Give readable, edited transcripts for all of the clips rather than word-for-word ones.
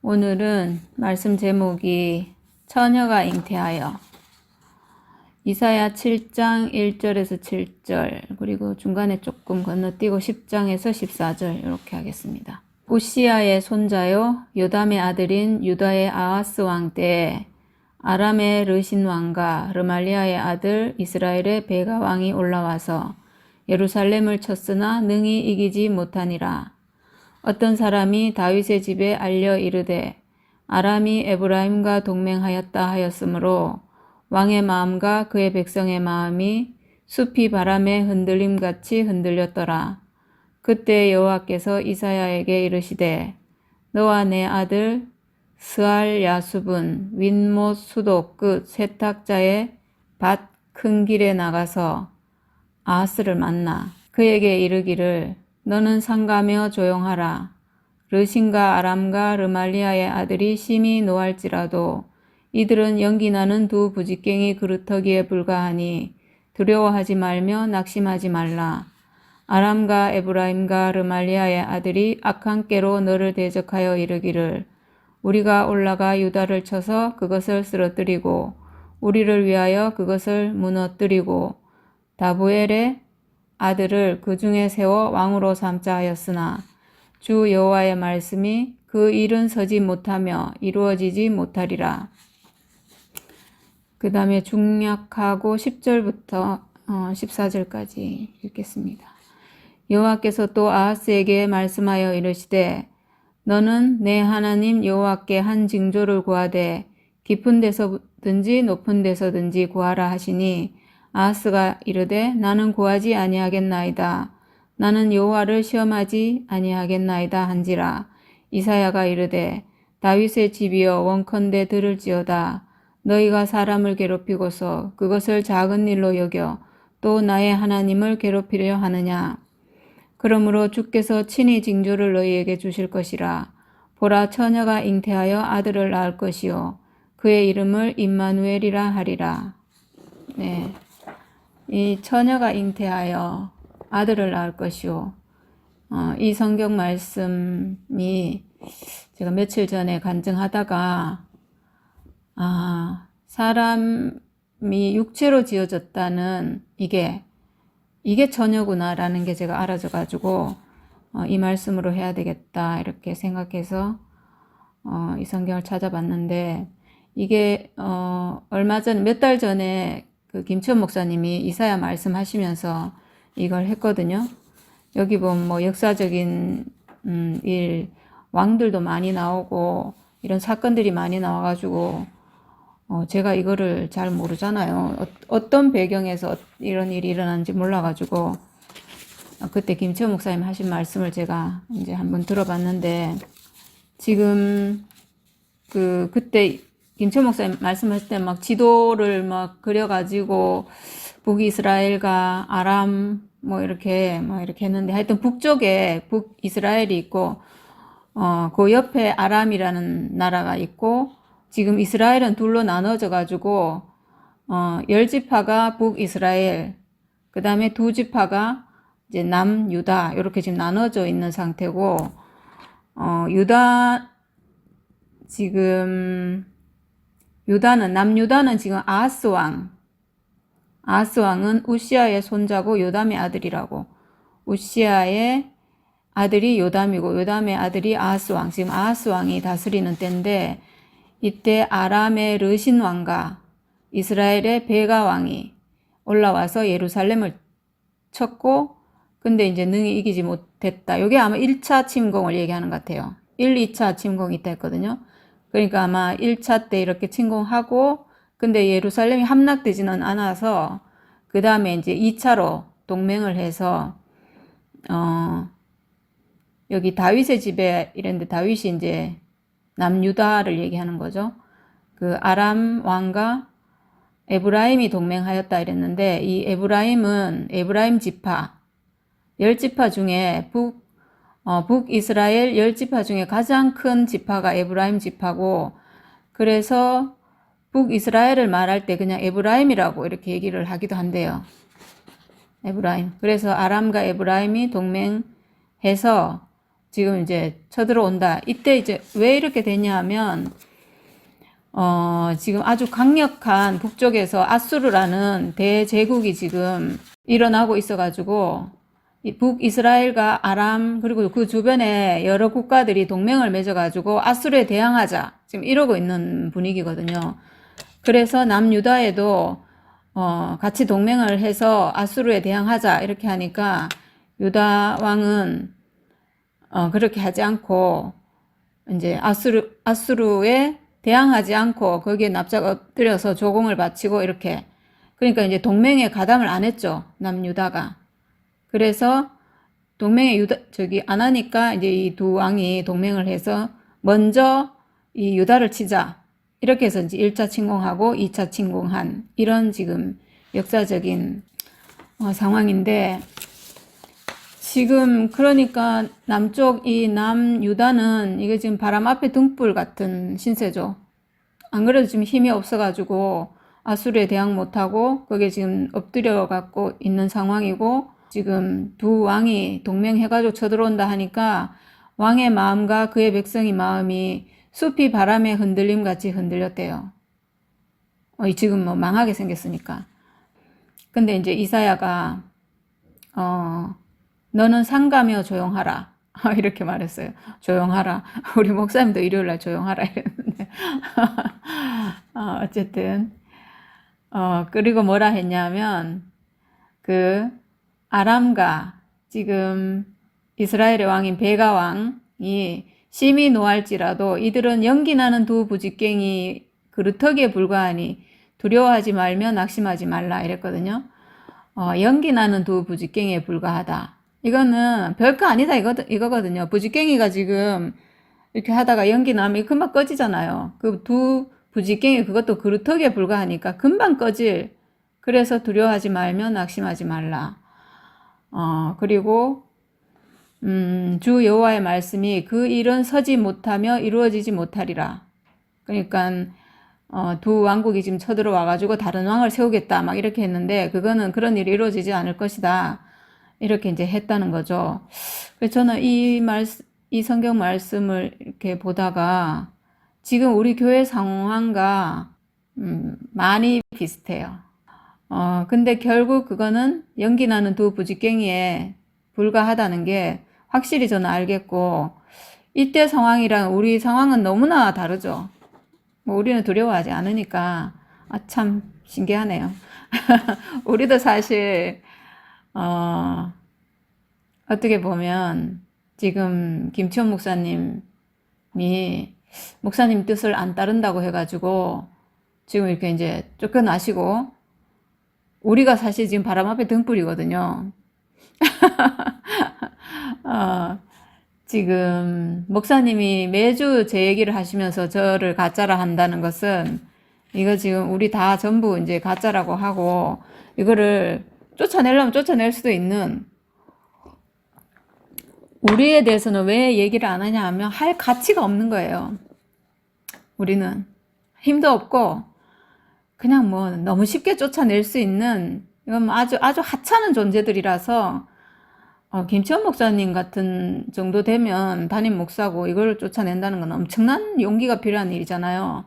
오늘은 말씀 제목이 처녀가 잉태하여 이사야 7장 1절에서 7절 그리고 중간에 조금 건너뛰고 10장에서 14절 이렇게 하겠습니다. 우시아의 손자요 요담의 아들인 유다의 아하스 왕 때에 아람의 르신 왕과 르말리아의 아들 이스라엘의 베가 왕이 올라와서 예루살렘을 쳤으나 능히 이기지 못하니라. 어떤 사람이 다윗의 집에 알려 이르되 아람이 에브라임과 동맹하였다 하였으므로 왕의 마음과 그의 백성의 마음이 숲이 바람에 흔들림같이 흔들렸더라. 그때 여호와께서 이사야에게 이르시되 너와 내 아들 스알 야숲은 윗못 수도 끝 세탁자의 밭 큰 길에 나가서 아하스를 만나 그에게 이르기를 너는 상가며 조용하라. 르신과 아람과 르말리아의 아들이 심히 노할지라도 이들은 연기나는 두 부직갱이 그루터기에 불과하니 두려워하지 말며 낙심하지 말라. 아람과 에브라임과 르말리아의 아들이 악한 꾀로 너를 대적하여 이르기를 우리가 올라가 유다를 쳐서 그것을 쓰러뜨리고 우리를 위하여 그것을 무너뜨리고 다부엘의 아들을 그 중에 세워 왕으로 삼자 하였으나 주 여호와의 말씀이 그 일은 서지 못하며 이루어지지 못하리라. 그 다음에 중약하고 10절부터 14절까지 읽겠습니다. 여호와께서 또 아하스에게 말씀하여 이르시되 너는 내 하나님 여호와께 한 징조를 구하되 깊은 데서든지 높은 데서든지 구하라 하시니 아하스가 이르되 나는 구하지 아니하겠나이다. 나는 여호와를 시험하지 아니하겠나이다 한지라. 이사야가 이르되 다윗의 집이여 원컨대 들을지어다. 너희가 사람을 괴롭히고서 그것을 작은 일로 여겨 또 나의 하나님을 괴롭히려 하느냐. 그러므로 주께서 친히 징조를 너희에게 주실 것이라. 보라 처녀가 잉태하여 아들을 낳을 것이요 그의 이름을 임마누엘이라 하리라. 네. 이 처녀가 잉태하여 아들을 낳을 것이요. 이 성경 말씀이 제가 며칠 전에 간증하다가 사람이 육체로 지어졌다는 이게 처녀구나라는 게 제가 알아져가지고 이 말씀으로 해야 되겠다 이렇게 생각해서 이 성경을 찾아봤는데 이게 얼마 전 몇 달 전에 그 김치원 목사님이 이사야 말씀하시면서 이걸 했거든요. 여기 보면 뭐 역사적인 일, 왕들도 많이 나오고 이런 사건들이 많이 나와가지고 제가 이거를 잘 모르잖아요. 어떤 배경에서 이런 일이 일어났는지 몰라가지고 그때 김치원 목사님 하신 말씀을 제가 이제 한번 들어봤는데 지금 그때 김치원 목사님 말씀하실 때 막 지도를 막 그려가지고 북이스라엘과 아람 뭐 이렇게 했는데 하여튼 북쪽에 북이스라엘이 있고 그 옆에 아람이라는 나라가 있고 지금 이스라엘은 둘로 나눠져 가지고 10지파가 북이스라엘 그 다음에 2지파가 이제 남유다 이렇게 지금 나눠져 있는 상태고 남유다는 지금 아하스 왕은 우시아의 손자고 요담의 아들이라고. 우시아의 아들이 요담이고 요담의 아들이 아하스 왕. 지금 아하스 왕이 다스리는 때인데 이때 아람의 르신 왕과 이스라엘의 베가 왕이 올라와서 예루살렘을 쳤고 근데 이제 능히 이기지 못했다. 이게 아마 1차 침공을 얘기하는 것 같아요. 1, 2차 침공이 있다 했거든요. 그러니까 아마 1차 때 이렇게 침공하고 근데 예루살렘이 함락되지는 않아서 그 다음에 이제 2차로 동맹을 해서 여기 다윗의 집에 이랬는데 다윗이 이제 남유다를 얘기하는 거죠. 그 아람 왕과 에브라임이 동맹하였다 이랬는데 이 에브라임은 에브라임 지파 10지파 중에 북이스라엘 10지파 중에 가장 큰 지파가 에브라임 지파고 그래서 북이스라엘을 말할 때 그냥 에브라임이라고 이렇게 얘기를 하기도 한대요. 에브라임. 그래서 아람과 에브라임이 동맹해서 지금 이제 쳐들어온다. 이때 이제 왜 이렇게 되냐 하면, 지금 아주 강력한 북쪽에서 아수르라는 대제국이 지금 일어나고 있어가지고, 이 북이스라엘과 아람, 그리고 그 주변에 여러 국가들이 동맹을 맺어가지고 아수르에 대항하자. 지금 이러고 있는 분위기거든요. 그래서 남유다에도, 같이 동맹을 해서 아수르에 대항하자. 이렇게 하니까 유다 왕은, 그렇게 하지 않고, 이제 아수르에 대항하지 않고 거기에 납작 엎드려서 조공을 바치고 이렇게. 그러니까 이제 동맹에 가담을 안 했죠. 남유다가. 그래서 동맹에 안 하니까 이제 이 두 왕이 동맹을 해서 먼저 이 유다를 치자. 이렇게 해서 이제 1차 침공하고 2차 침공한 이런 지금 역사적인 상황인데, 지금 그러니까 남쪽 이 남유다는 이게 지금 바람 앞에 등불 같은 신세죠. 안 그래도 지금 힘이 없어가지고 아수르에 대항 못하고 거기에 지금 엎드려 갖고 있는 상황이고, 지금 두 왕이 동맹해가지고 쳐들어온다 하니까 왕의 마음과 그의 백성의 마음이 숲이 바람에 흔들림 같이 흔들렸대요. 지금 뭐 망하게 생겼으니까. 근데 이제 이사야가 너는 상가며 조용하라. 이렇게 말했어요. 조용하라. 우리 목사님도 일요일날 조용하라 이랬는데. 어쨌든. 그리고 뭐라 했냐면, 그, 아람과 지금 이스라엘의 왕인 베가 왕이 심히 노할지라도 이들은 연기나는 두 부직갱이 그루터기에 불과하니 두려워하지 말며 낙심하지 말라 이랬거든요. 연기나는 두 부직갱이에 불과하다. 이거는 별거 아니다 이거거든요. 부직갱이가 지금 이렇게 하다가 연기 나면 금방 꺼지잖아요. 그 두 부직갱이 그것도 그루터기에 불과하니까 금방 꺼질. 그래서 두려워하지 말며 낙심하지 말라. 그리고 주 여호와의 말씀이 그 일은 서지 못하며 이루어지지 못하리라. 그러니까 두 왕국이 지금 쳐들어와 가지고 다른 왕을 세우겠다 막 이렇게 했는데, 그거는 그런 일이 이루어지지 않을 것이다. 이렇게 이제 했다는 거죠. 그래서 저는 이 성경 말씀을 이렇게 보다가 지금 우리 교회 상황과 많이 비슷해요. 근데 결국 그거는 연기나는 두 부직갱이에 불과하다는 게 확실히 저는 알겠고, 이때 상황이랑 우리 상황은 너무나 다르죠. 뭐 우리는 두려워하지 않으니까. 참 신기하네요. 우리도 사실 어떻게 보면 지금 김치원 목사님이 목사님 뜻을 안 따른다고 해가지고 지금 이렇게 이제 쫓겨나시고, 우리가 사실 지금 바람 앞에 등불이거든요. 지금 목사님이 매주 제 얘기를 하시면서 저를 가짜라 한다는 것은, 이거 지금 우리 다 전부 이제 가짜라고 하고, 이거를 쫓아내려면 쫓아낼 수도 있는, 우리에 대해서는 왜 얘기를 안 하냐 하면 할 가치가 없는 거예요. 우리는 힘도 없고 그냥 뭐 너무 쉽게 쫓아낼 수 있는, 이건 아주 하찮은 존재들이라서, 김치원 목사님 같은 정도 되면 담임 목사고 이걸 쫓아낸다는 건 엄청난 용기가 필요한 일이잖아요.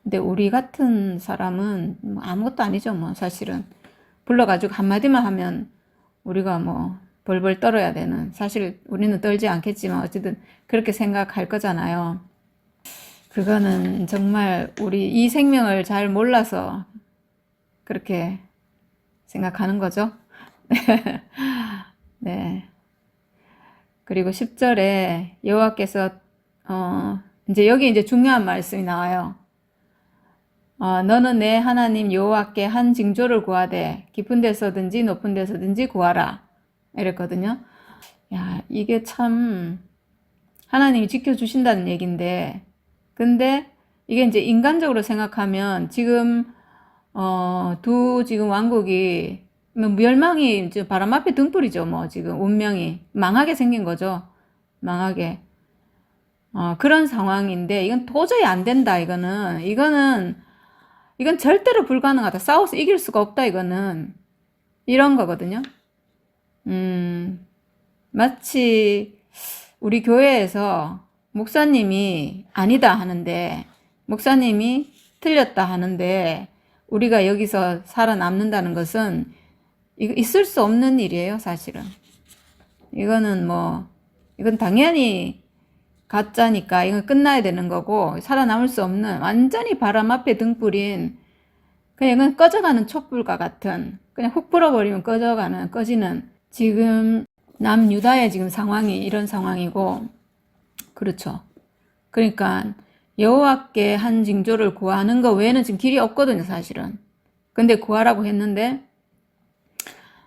근데 우리 같은 사람은 뭐 아무것도 아니죠, 뭐 사실은. 불러가지고 한마디만 하면 우리가 뭐 벌벌 떨어야 되는, 사실 우리는 떨지 않겠지만 어쨌든 그렇게 생각할 거잖아요. 그거는 정말 우리 이 생명을 잘 몰라서 그렇게 생각하는 거죠. 네. 그리고 10절에 여호와께서 이제 여기 이제 중요한 말씀이 나와요. 너는 내 하나님 여호와께 한 징조를 구하되 깊은 데서든지 높은 데서든지 구하라 이랬거든요. 야, 이게 참 하나님이 지켜주신다는 얘기인데, 근데 이게 이제 인간적으로 생각하면 지금 두 지금 왕국이 뭐 멸망이 이제 바람 앞에 등불이죠. 뭐 지금 운명이 망하게 생긴 거죠. 망하게. 그런 상황인데 이건 도저히 안 된다. 이건 절대로 불가능하다. 싸워서 이길 수가 없다. 이거는 이런 거거든요. 마치 우리 교회에서 목사님이 아니다 하는데, 목사님이 틀렸다 하는데, 우리가 여기서 살아남는다는 것은 이거 있을 수 없는 일이에요, 사실은. 이거는 이건 당연히 가짜니까 이건 끝나야 되는 거고, 살아남을 수 없는 완전히 바람 앞에 등불인, 그냥 이건 꺼져가는 촛불과 같은, 그냥 훅 불어버리면 꺼지는, 지금 남유다의 지금 상황이 이런 상황이고, 그렇죠. 그러니까 여호와께 한 징조를 구하는 거 외에는 지금 길이 없거든요, 사실은. 근데 구하라고 했는데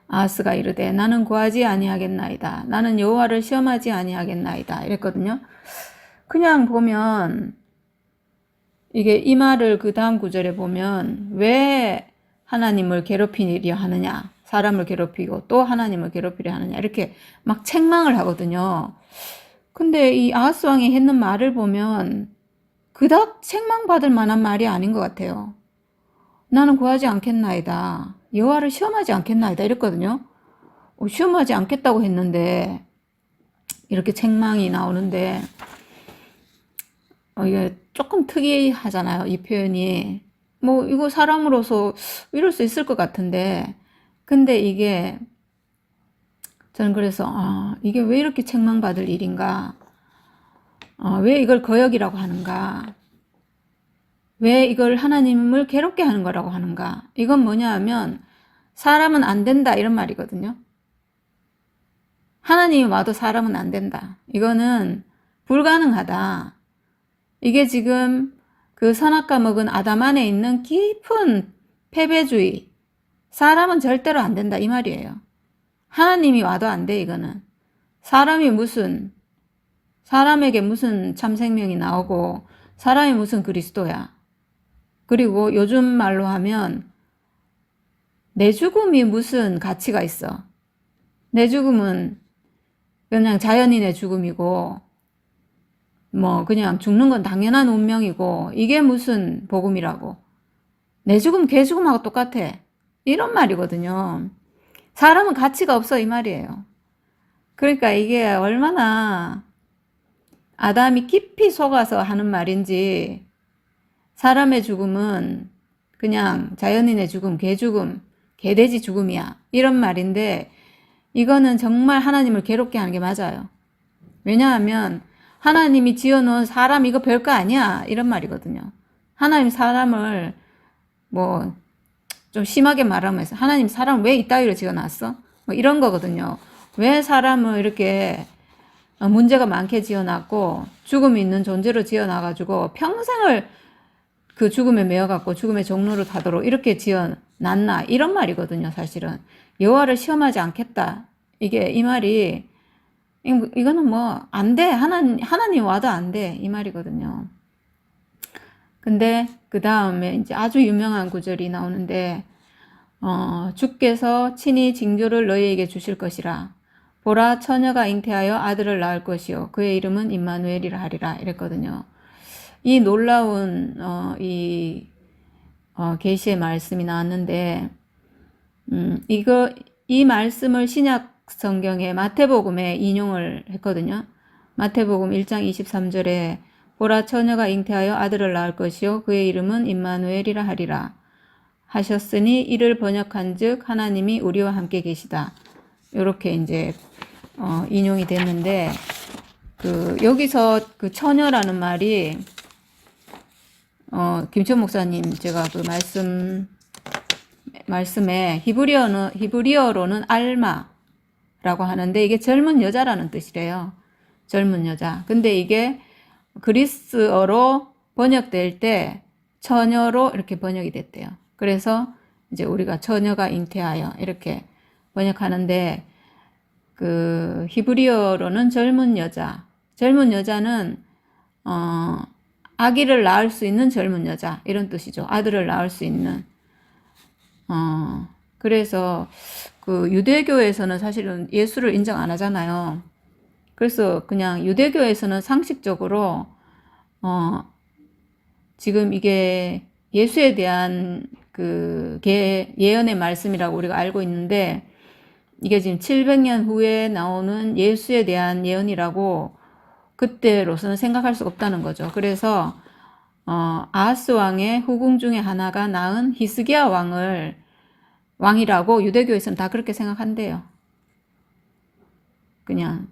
아하스가 이르되 나는 구하지 아니하겠나이다. 나는 여호와를 시험하지 아니하겠나이다. 이랬거든요. 그냥 보면 이게 이 말을 그 다음 구절에 보면 왜 하나님을 괴롭히려 하느냐, 사람을 괴롭히고 또 하나님을 괴롭히려 하느냐, 이렇게 막 책망을 하거든요. 근데 이 아하스 왕이 했는 말을 보면 그닥 책망받을 만한 말이 아닌 것 같아요. 나는 구하지 않겠나이다. 여호와를 시험하지 않겠나이다. 이랬거든요. 시험하지 않겠다고 했는데 이렇게 책망이 나오는데 이게 조금 특이하잖아요. 이 표현이. 이거 사람으로서 이럴 수 있을 것 같은데, 근데 이게 저는 그래서 이게 왜 이렇게 책망받을 일인가? 왜 이걸 거역이라고 하는가? 왜 이걸 하나님을 괴롭게 하는 거라고 하는가? 이건 뭐냐 하면 사람은 안 된다 이런 말이거든요. 하나님이 와도 사람은 안 된다. 이거는 불가능하다. 이게 지금 그 선악과 먹은 아담 안에 있는 깊은 패배주의. 사람은 절대로 안 된다 이 말이에요. 하나님이 와도 안 돼 이거는. 사람에게 무슨 참 생명이 나오고 사람이 무슨 그리스도야. 그리고 요즘 말로 하면 내 죽음이 무슨 가치가 있어. 내 죽음은 그냥 자연인의 죽음이고 그냥 죽는 건 당연한 운명이고 이게 무슨 복음이라고. 내 죽음 걔 죽음하고 똑같아. 이런 말이거든요. 사람은 가치가 없어 이 말이에요. 그러니까 이게 얼마나 아담이 깊이 속아서 하는 말인지, 사람의 죽음은 그냥 자연인의 죽음, 개 죽음, 개돼지 죽음이야. 이런 말인데 이거는 정말 하나님을 괴롭게 하는 게 맞아요. 왜냐하면 하나님이 지어놓은 사람 이거 별거 아니야. 이런 말이거든요. 하나님 사람을 좀 심하게 말하면 하나님 사람을 왜 이따위로 지어놨어? 이런 거거든요. 왜 사람을 이렇게 문제가 많게 지어놨고 죽음이 있는 존재로 지어놔가지고 평생을 그 죽음에 매여갖고 죽음의 종로를 타도록 이렇게 지어놨나 이런 말이거든요. 사실은 여호와를 시험하지 않겠다. 이게 이 말이 이거는 안 돼. 하나님 와도 안 돼. 이 말이거든요. 근데 그 다음에 이제 아주 유명한 구절이 나오는데 주께서 친히 징조를 너희에게 주실 것이라. 보라 처녀가 잉태하여 아들을 낳을 것이요 그의 이름은 임마누엘이라 하리라. 이랬거든요. 이 놀라운 계시의 말씀이 나왔는데 이 말씀을 신약 성경에 마태복음에 인용을 했거든요. 마태복음 1장 23절에 보라 처녀가 잉태하여 아들을 낳을 것이요 그의 이름은 임마누엘이라 하리라 하셨으니 이를 번역한즉 하나님이 우리와 함께 계시다. 이렇게 이제 인용이 됐는데 여기서 그 처녀라는 말이 김천 목사님 제가 그 말씀에 히브리어로는 알마라고 하는데 이게 젊은 여자라는 뜻이래요. 젊은 여자. 근데 이게 그리스어로 번역될 때 처녀로 이렇게 번역이 됐대요. 그래서 이제 우리가 처녀가 잉태하여 이렇게 번역하는데 그 히브리어로는 젊은 여자. 젊은 여자는 아기를 낳을 수 있는 젊은 여자 이런 뜻이죠. 아들을 낳을 수 있는. 그래서 그 유대교에서는 사실은 예수를 인정 안 하잖아요. 그래서 그냥 유대교에서는 상식적으로 지금 이게 예수에 대한 그 예언의 말씀이라고 우리가 알고 있는데 이게 지금 700년 후에 나오는 예수에 대한 예언이라고 그때로서는 생각할 수가 없다는 거죠. 그래서 아하스 왕의 후궁 중에 하나가 낳은 히스기야 왕이라고 유대교에서는 다 그렇게 생각한대요. 그냥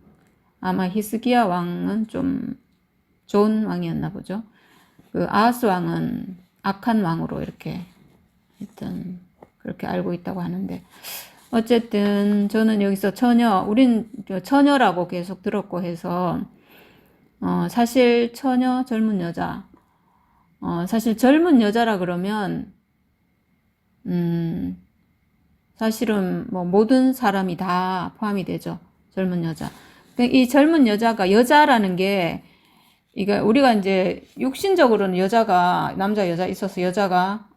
아마 히스기야 왕은 좀 좋은 왕이었나 보죠. 그 아하스 왕은 악한 왕으로 이렇게 하여튼 그렇게 알고 있다고 하는데, 어쨌든 저는 여기서 우린 처녀라고 계속 들었고 해서 사실 처녀, 젊은 여자, 사실 젊은 여자라 그러면 사실은 뭐 모든 사람이 다 포함이 되죠. 젊은 여자. 이 젊은 여자가, 여자라는 게 이게 우리가 이제 육신적으로는 남자 여자 있어서 여자가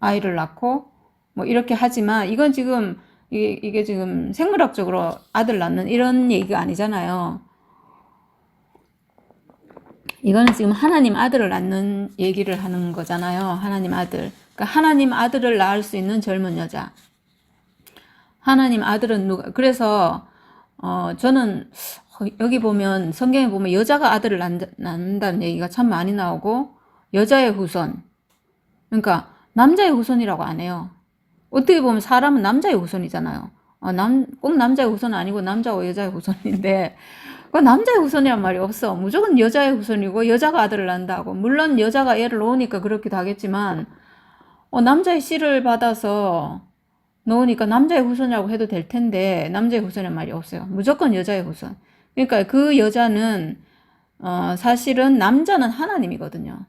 아이를 낳고 뭐 이렇게 하지만, 이건 지금 이게 지금 생물학적으로 아들 낳는 이런 얘기가 아니잖아요. 이거는 지금 하나님 아들을 낳는 얘기를 하는 거잖아요. 하나님 아들. 그러니까 하나님 아들을 낳을 수 있는 젊은 여자. 하나님 아들은 누가? 그래서 저는 여기 보면, 성경에 보면 여자가 아들을 낳는다는 얘기가 참 많이 나오고, 여자의 후손. 그러니까 남자의 후손이라고 안 해요. 어떻게 보면 사람은 남자의 후손이잖아요. 꼭 남자의 후손은 아니고 남자와 여자의 후손인데, 그 남자의 후손이란 말이 없어. 무조건 여자의 후손이고 여자가 아들을 낳는다고. 물론 여자가 애를 놓으니까 그렇기도 하겠지만, 남자의 씨를 받아서 놓으니까 남자의 후손이라고 해도 될 텐데, 남자의 후손이란 말이 없어요. 무조건 여자의 후손. 그러니까 그 여자는 사실은 남자는 하나님이거든요.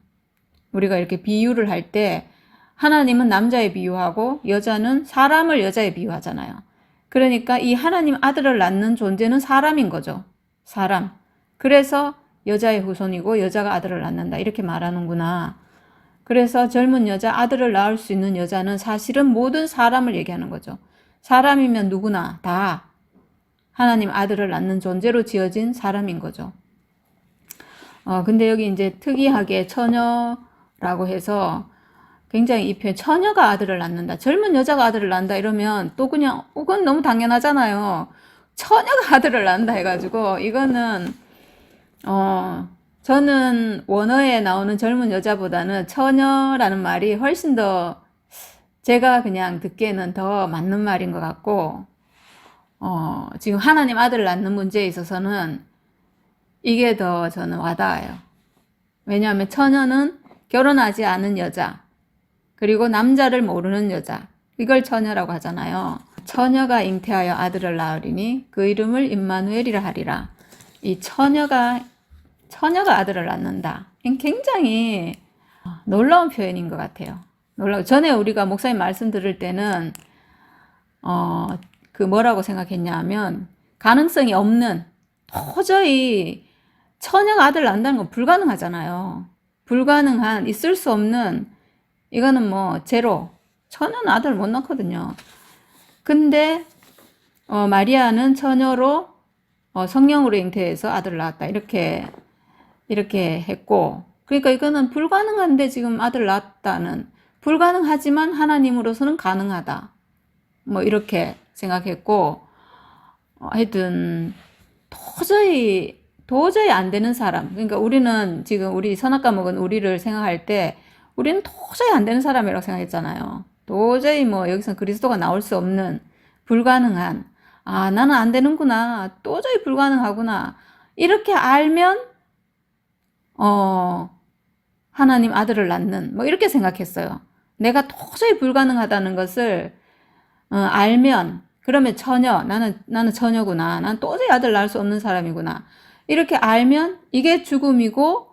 우리가 이렇게 비유를 할 때 하나님은 남자에 비유하고 여자는 사람을 여자에 비유하잖아요. 그러니까 이 하나님 아들을 낳는 존재는 사람인 거죠. 사람. 그래서 여자의 후손이고 여자가 아들을 낳는다, 이렇게 말하는구나. 그래서 젊은 여자, 아들을 낳을 수 있는 여자는 사실은 모든 사람을 얘기하는 거죠. 사람이면 누구나 다 하나님 아들을 낳는 존재로 지어진 사람인 거죠. 근데 여기 이제 특이하게 처녀라고 해서 굉장히 이 표현, 처녀가 아들을 낳는다, 젊은 여자가 아들을 낳는다 이러면 또 그냥 그건 너무 당연하잖아요. 처녀가 아들을 낳는다 해가지고, 이거는 저는 원어에 나오는 젊은 여자보다는 처녀라는 말이 훨씬 더 제가 그냥 듣기에는 더 맞는 말인 것 같고, 지금 하나님 아들을 낳는 문제에 있어서는 이게 더 저는 와닿아요. 왜냐하면 처녀는 결혼하지 않은 여자, 그리고 남자를 모르는 여자, 이걸 처녀라고 하잖아요. 처녀가 잉태하여 아들을 낳으리니 그 이름을 임마누엘이라 하리라. 이 처녀가 아들을 낳는다. 굉장히 놀라운 표현인 것 같아요. 전에 우리가 목사님 말씀 들을 때는 그 뭐라고 생각했냐면, 가능성이 없는, 도저히 처녀가 아들 낳는다는 건 불가능하잖아요. 불가능한, 있을 수 없는, 이거는 뭐 제로, 처녀는 아들 못 낳거든요. 근데 마리아는 처녀로 성령으로 잉태해서 아들을 낳았다, 이렇게 했고, 그러니까 이거는 불가능한데 지금 아들 낳았다는, 불가능하지만 하나님으로서는 가능하다, 뭐 이렇게 생각했고, 하여튼 도저히 안 되는 사람. 그러니까 우리는 지금 우리 선악과 먹은 우리를 생각할 때 우리는 도저히 안 되는 사람이라고 생각했잖아요. 도저히 뭐 여기서 그리스도가 나올 수 없는, 불가능한, 나는 안 되는구나, 도저히 불가능하구나, 이렇게 알면 하나님 아들을 낳는, 뭐 이렇게 생각했어요. 내가 도저히 불가능하다는 것을 알면, 그러면 나는 처녀구나, 난 도저히 아들 낳을 수 없는 사람이구나, 이렇게 알면 이게 죽음이고,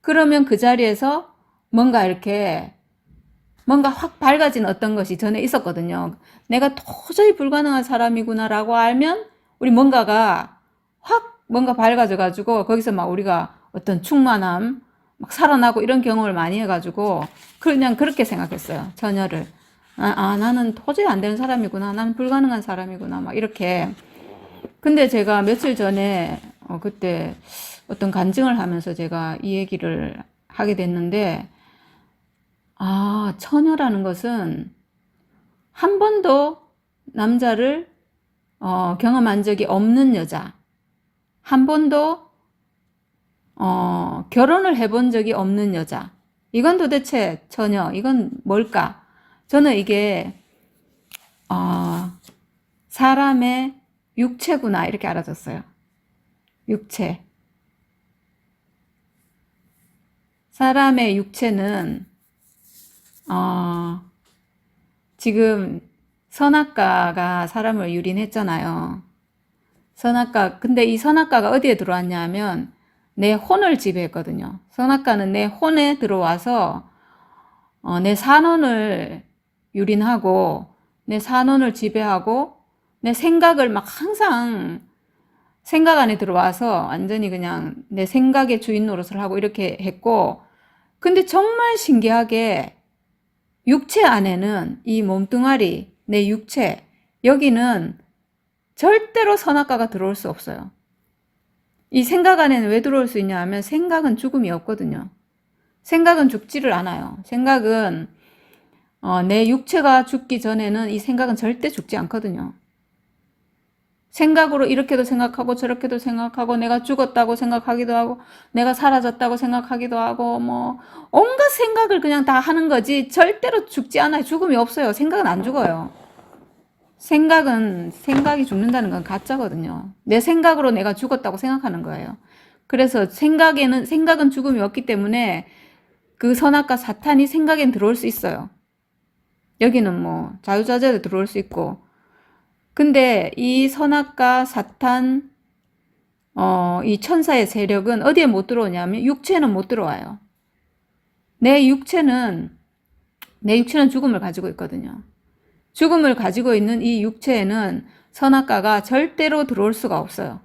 그러면 그 자리에서 뭔가 확 밝아진 어떤 것이 전에 있었거든요. 내가 도저히 불가능한 사람이구나라고 알면 우리 뭔가 밝아져가지고, 거기서 막 우리가 어떤 충만함, 막 살아나고 이런 경험을 많이 해가지고 그냥 그렇게 생각했어요. 처녀를. 나는 도저히 안 되는 사람이구나, 나는 불가능한 사람이구나, 막 이렇게. 근데 제가 며칠 전에 그때 어떤 간증을 하면서 제가 이 얘기를 하게 됐는데, 처녀라는 것은 한 번도 남자를 경험한 적이 없는 여자, 한 번도 결혼을 해본 적이 없는 여자. 이건 도대체 전혀, 이건 뭘까? 저는 이게, 사람의 육체구나, 이렇게 알아졌어요. 육체. 사람의 육체는, 지금 선악과가 사람을 유린했잖아요. 근데 이 선악과가 어디에 들어왔냐 하면 내 혼을 지배했거든요. 선악과는 내 혼에 들어와서 내 산원을 유린하고 내 산원을 지배하고 내 생각을 막 항상 생각 안에 들어와서 완전히 그냥 내 생각의 주인 노릇을 하고 이렇게 했고, 근데 정말 신기하게 육체 안에는 이 몸뚱아리, 내 육체, 여기는 절대로 선악과가 들어올 수 없어요. 이 생각 안에는 왜 들어올 수 있냐 하면 생각은 죽음이 없거든요. 생각은 죽지를 않아요. 생각은 내 육체가 죽기 전에는 이 생각은 절대 죽지 않거든요. 생각으로 이렇게도 생각하고 저렇게도 생각하고 내가 죽었다고 생각하기도 하고 내가 사라졌다고 생각하기도 하고 뭐 온갖 생각을 그냥 다 하는 거지 절대로 죽지 않아요. 죽음이 없어요. 생각은 안 죽어요. 생각이 죽는다는 건 가짜거든요. 내 생각으로 내가 죽었다고 생각하는 거예요. 그래서 생각은 죽음이 없기 때문에 그 선악과 사탄이 생각엔 들어올 수 있어요. 여기는 뭐 자유자재로 들어올 수 있고. 근데 이 선악과 사탄, 이 천사의 세력은 어디에 못 들어오냐면 육체는 못 들어와요. 내 육체는 죽음을 가지고 있거든요. 죽음을 가지고 있는 이 육체에는 선악과가 절대로 들어올 수가 없어요.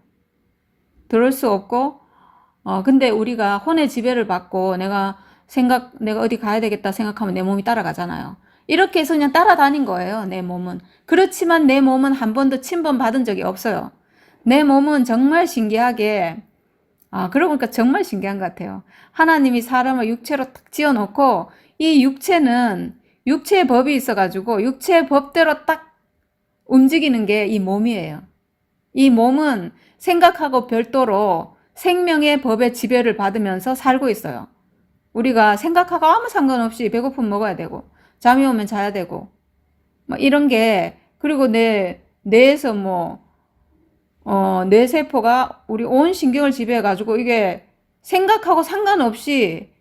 들어올 수 없고, 근데 우리가 혼의 지배를 받고 내가 어디 가야 되겠다 생각하면 내 몸이 따라가잖아요. 이렇게 해서 그냥 따라다닌 거예요, 내 몸은. 그렇지만 내 몸은 한 번도 침범받은 적이 없어요. 내 몸은 정말 신기하게, 그러고 보니까 정말 신기한 것 같아요. 하나님이 사람을 육체로 딱 지어놓고, 이 육체는 육체의 법이 있어가지고, 육체의 법대로 딱 움직이는 게 이 몸이에요. 이 몸은 생각하고 별도로 생명의 법의 지배를 받으면서 살고 있어요. 우리가 생각하고 아무 상관없이 배고프면 먹어야 되고, 잠이 오면 자야 되고, 뭐 이런 게, 그리고 뇌에서 뇌세포가 우리 온 신경을 지배해가지고 이게 생각하고 상관없이,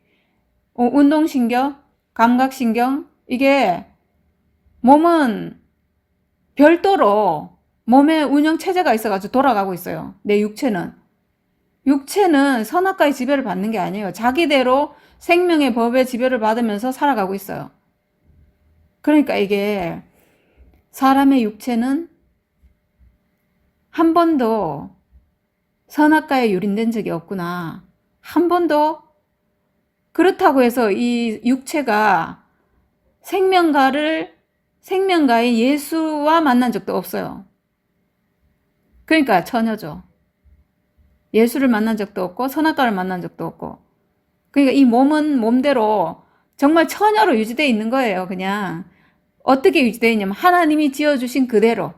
운동신경, 감각신경, 이게 몸은 별도로 몸의 운영체제가 있어가지고 돌아가고 있어요. 내 육체는. 육체는 선악과의 지배를 받는 게 아니에요. 자기대로 생명의 법의 지배를 받으면서 살아가고 있어요. 그러니까 이게 사람의 육체는 한 번도 선악과에 유린된 적이 없구나. 한 번도 그렇다고 해서 이 육체가 생명가인 예수와 만난 적도 없어요. 그러니까 처녀죠. 예수를 만난 적도 없고 선악과를 만난 적도 없고. 그러니까 이 몸은 몸대로 정말 처녀로 유지되어 있는 거예요. 그냥 어떻게 유지되어 있냐면 하나님이 지어주신 그대로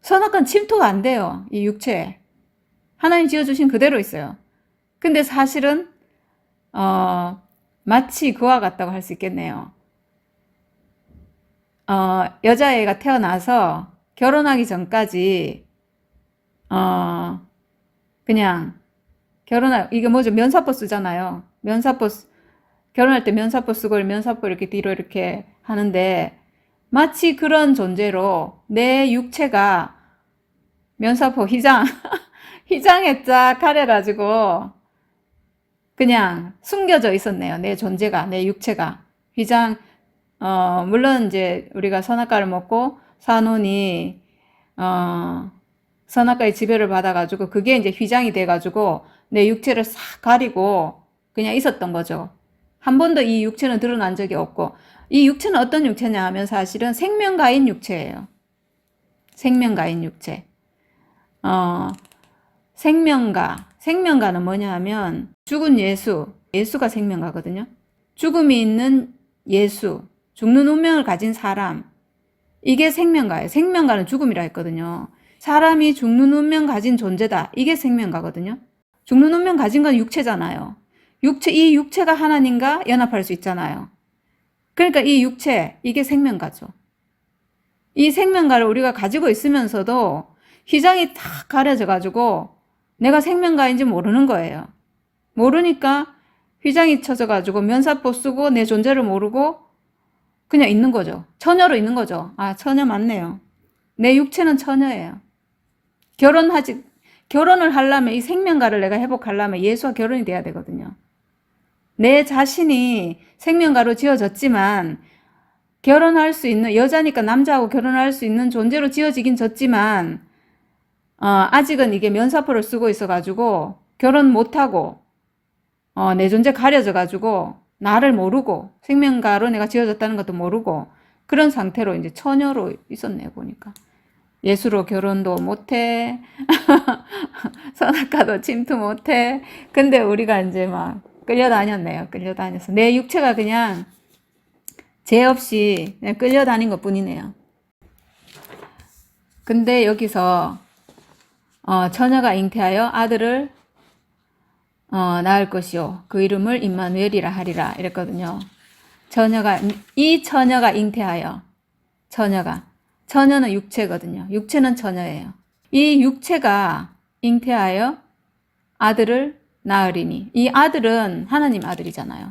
선악과는 침투가 안 돼요. 이 육체에. 하나님 지어주신 그대로 있어요. 근데 사실은 마치 그와 같다고 할 수 있겠네요. 여자애가 태어나서 결혼하기 전까지 그냥 이게 뭐죠? 면사포 쓰잖아요. 결혼할 때 면사포 쓰고 면사포 이렇게 뒤로 이렇게 하는데 마치 그런 존재로 내 육체가 면사포 휘장에 쫙 가려가지고 그냥 숨겨져 있었네요. 내 존재가, 내 육체가. 물론 이제 우리가 선악과를 먹고 산혼이, 선악과의 지배를 받아가지고 그게 이제 휘장이 돼가지고 내 육체를 싹 가리고 그냥 있었던 거죠. 한 번도 이 육체는 드러난 적이 없고, 이 육체는 어떤 육체냐 하면 사실은 생명가인 육체예요. 생명가인 육체. 생명가는 뭐냐 하면 죽은 예수가 생명가거든요. 죽음이 있는 예수, 죽는 운명을 가진 사람, 이게 생명가예요. 생명가는 죽음이라 했거든요. 사람이 죽는 운명 가진 존재다. 이게 생명가거든요. 죽는 운명 가진 건 육체잖아요. 이 육체가 하나님과 연합할 수 있잖아요. 그러니까 이 육체, 이게 생명가죠. 이 생명가를 우리가 가지고 있으면서도 휘장이 탁 가려져가지고 내가 생명가인지 모르는 거예요. 모르니까 휘장이 쳐져가지고 면사포 쓰고 내 존재를 모르고 그냥 있는 거죠. 처녀로 있는 거죠. 아, 처녀 맞네요. 내 육체는 처녀예요. 결혼을 하려면 이 생명가를 내가 회복하려면 예수와 결혼이 돼야 되거든요. 내 자신이 생명가로 지어졌지만 결혼할 수 있는, 여자니까 남자하고 결혼할 수 있는 존재로 지어지긴 졌지만 아직은 이게 면사포를 쓰고 있어가지고 결혼 못하고 내 존재 가려져가지고 나를 모르고 생명가로 내가 지어졌다는 것도 모르고 그런 상태로 이제 처녀로 있었네요, 보니까. 예수로 결혼도 못해. 선악과도 침투 못해. 근데 우리가 이제 막 끌려다녔네요. 끌려다녀서. 내 육체가 그냥 죄 없이 그냥 끌려다닌 것 뿐이네요. 근데 여기서 처녀가 잉태하여 아들을 낳을 것이요. 그 이름을 임마누엘이라 하리라. 이랬거든요. 이 처녀가 잉태하여, 처녀는 육체거든요. 육체는 처녀예요. 이 육체가 잉태하여 아들을 낳으리니. 이 아들은 하나님 아들이잖아요.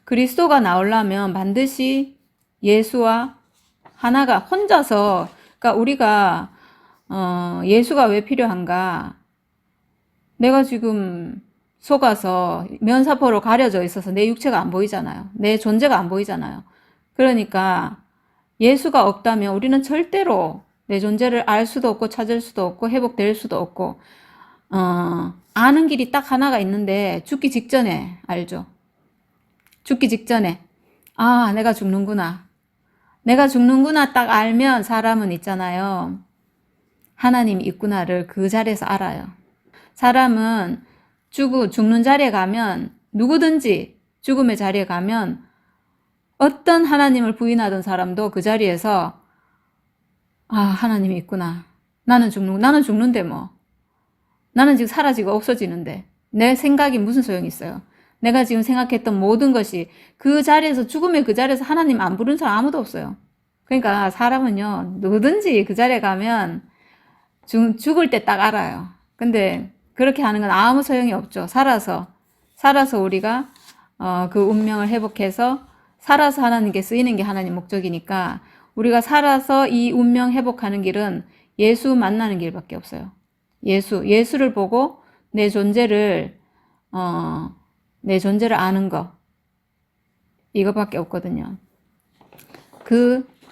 그리스도가 나오려면 반드시 예수와 하나가 혼자서, 그러니까 우리가 예수가 왜 필요한가? 내가 지금 속아서 면사포로 가려져 있어서 내 육체가 안 보이잖아요. 내 존재가 안 보이잖아요. 그러니까 예수가 없다면 우리는 절대로 내 존재를 알 수도 없고 찾을 수도 없고 회복될 수도 없고 아는 길이 딱 하나가 있는데 죽기 직전에 알죠. 죽기 직전에 아, 내가 죽는구나 딱 알면 사람은 있잖아요. 하나님이 있구나를 그 자리에서 알아요. 사람은 죽는 자리에 가면 누구든지 죽음의 자리에 가면 어떤 하나님을 부인하던 사람도 그 자리에서 아, 하나님이 있구나. 나는 죽는데 뭐. 나는 지금 사라지고 없어지는데 내 생각이 무슨 소용이 있어요. 내가 지금 생각했던 모든 것이 그 자리에서 죽음의 그 자리에서 하나님 안 부르는 사람 아무도 없어요. 그러니까 사람은요 누구든지 그 자리에 가면 죽을 때 딱 알아요. 근데 그렇게 하는 건 아무 소용이 없죠. 살아서 우리가 그 운명을 회복해서 살아서 하나님께 쓰이는 게 하나님 목적이니까 우리가 살아서 이 운명 회복하는 길은 예수 만나는 길밖에 없어요. 예수를 보고 내 존재를 아는 거 이거밖에 없거든요.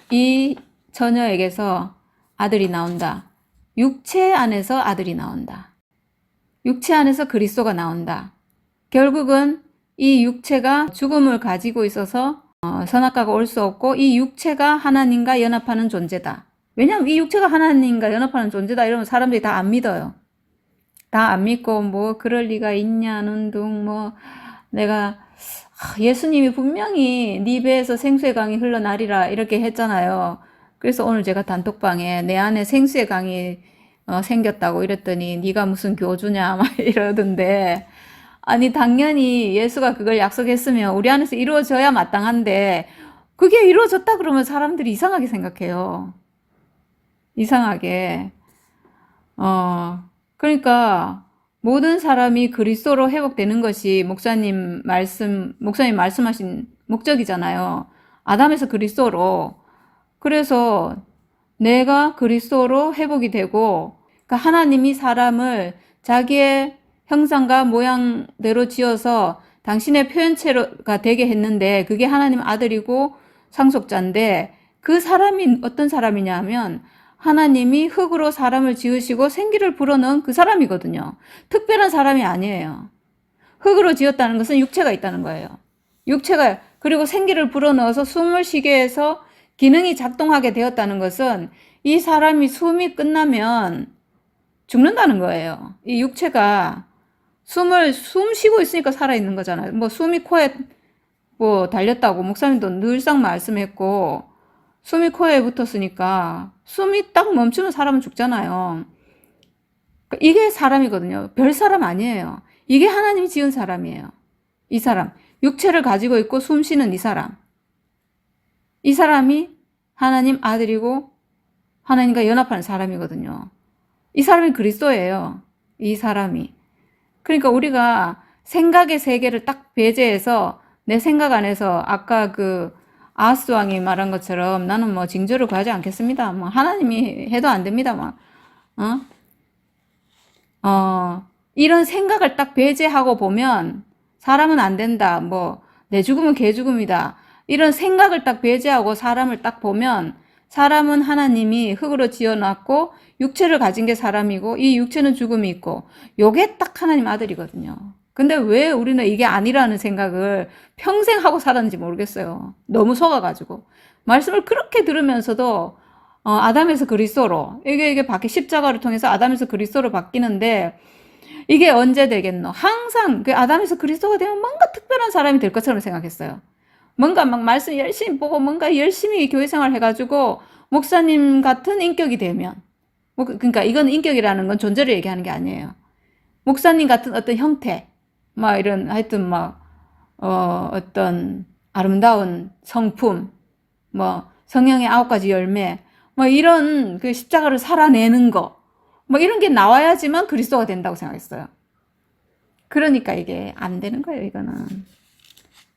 이 처녀에게서 아들이 나온다. 육체 안에서 아들이 나온다. 육체 안에서 그리스도가 나온다. 결국은 이 육체가 죽음을 가지고 있어서 선악과가 올 수 없고 이 육체가 하나님과 연합하는 존재다. 왜냐하면 이 육체가 하나님과 연합하는 존재다 이러면 사람들이 다 안 믿어요. 다 안 믿고 뭐 그럴 리가 있냐는 둥 뭐 내가 예수님이 분명히 네 배에서 생수의 강이 흘러나리라 이렇게 했잖아요. 그래서 오늘 제가 단톡방에 내 안에 생수의 강이 생겼다고 이랬더니 네가 무슨 교주냐 막 이러던데 아니 당연히 예수가 그걸 약속했으면 우리 안에서 이루어져야 마땅한데 그게 이루어졌다 그러면 사람들이 이상하게 생각해요. 이상하게. 그러니까 모든 사람이 그리스도로 회복되는 것이 목사님 말씀하신 목적이잖아요. 아담에서 그리스도로. 그래서 내가 그리스도로 회복이 되고 그러니까 하나님이 사람을 자기의 형상과 모양대로 지어서 당신의 표현체가 되게 했는데 그게 하나님 아들이고 상속자인데 그 사람이 어떤 사람이냐 하면 하나님이 흙으로 사람을 지으시고 생기를 불어넣은 그 사람이거든요. 특별한 사람이 아니에요. 흙으로 지었다는 것은 육체가 있다는 거예요. 육체가 그리고 생기를 불어넣어서 숨을 쉬게 해서 기능이 작동하게 되었다는 것은 이 사람이 숨이 끝나면 죽는다는 거예요. 이 육체가 숨 쉬고 있으니까 살아있는 거잖아요. 뭐 숨이 코에 뭐 달렸다고 목사님도 늘상 말씀했고 숨이 코에 붙었으니까 숨이 딱 멈추면 사람은 죽잖아요. 이게 사람이거든요. 별 사람 아니에요. 이게 하나님이 지은 사람이에요. 이 사람. 육체를 가지고 있고 숨 쉬는 이 사람. 이 사람이 하나님 아들이고 하나님과 연합하는 사람이거든요. 이 사람이 그리스도예요. 이 사람이. 그러니까 우리가 생각의 세계를 딱 배제해서 내 생각 안에서 아까 그 아하스 왕이 말한 것처럼 나는 뭐 징조를 구하지 않겠습니다. 뭐 하나님이 해도 안 됩니다. 막 이런 생각을 딱 배제하고 보면 사람은 안 된다. 뭐 내 죽음은 개 죽음이다. 이런 생각을 딱 배제하고 사람을 딱 보면 사람은 하나님이 흙으로 지어놨고 육체를 가진 게 사람이고 이 육체는 죽음이 있고 요게 딱 하나님 아들이거든요. 근데 왜 우리는 이게 아니라는 생각을 평생 하고 살았는지 모르겠어요. 너무 속아가지고. 말씀을 그렇게 들으면서도 아담에서 그리스도로 이게 바뀌 십자가를 통해서 아담에서 그리스도로 바뀌는데 이게 언제 되겠노? 항상 그 아담에서 그리스도가 되면 뭔가 특별한 사람이 될 것처럼 생각했어요. 뭔가 막 말씀 열심히 보고 뭔가 열심히 교회 생활 해가지고 목사님 같은 인격이 되면 그러니까 이건 인격이라는 건 존재를 얘기하는 게 아니에요. 목사님 같은 어떤 형태 막 이런 하여튼 막 어떤 아름다운 성품 뭐 성령의 9가지 열매 뭐 이런 그 십자가를 살아내는 거 뭐 이런 게 나와야지만 그리스도가 된다고 생각했어요. 그러니까 이게 안 되는 거예요. 이거는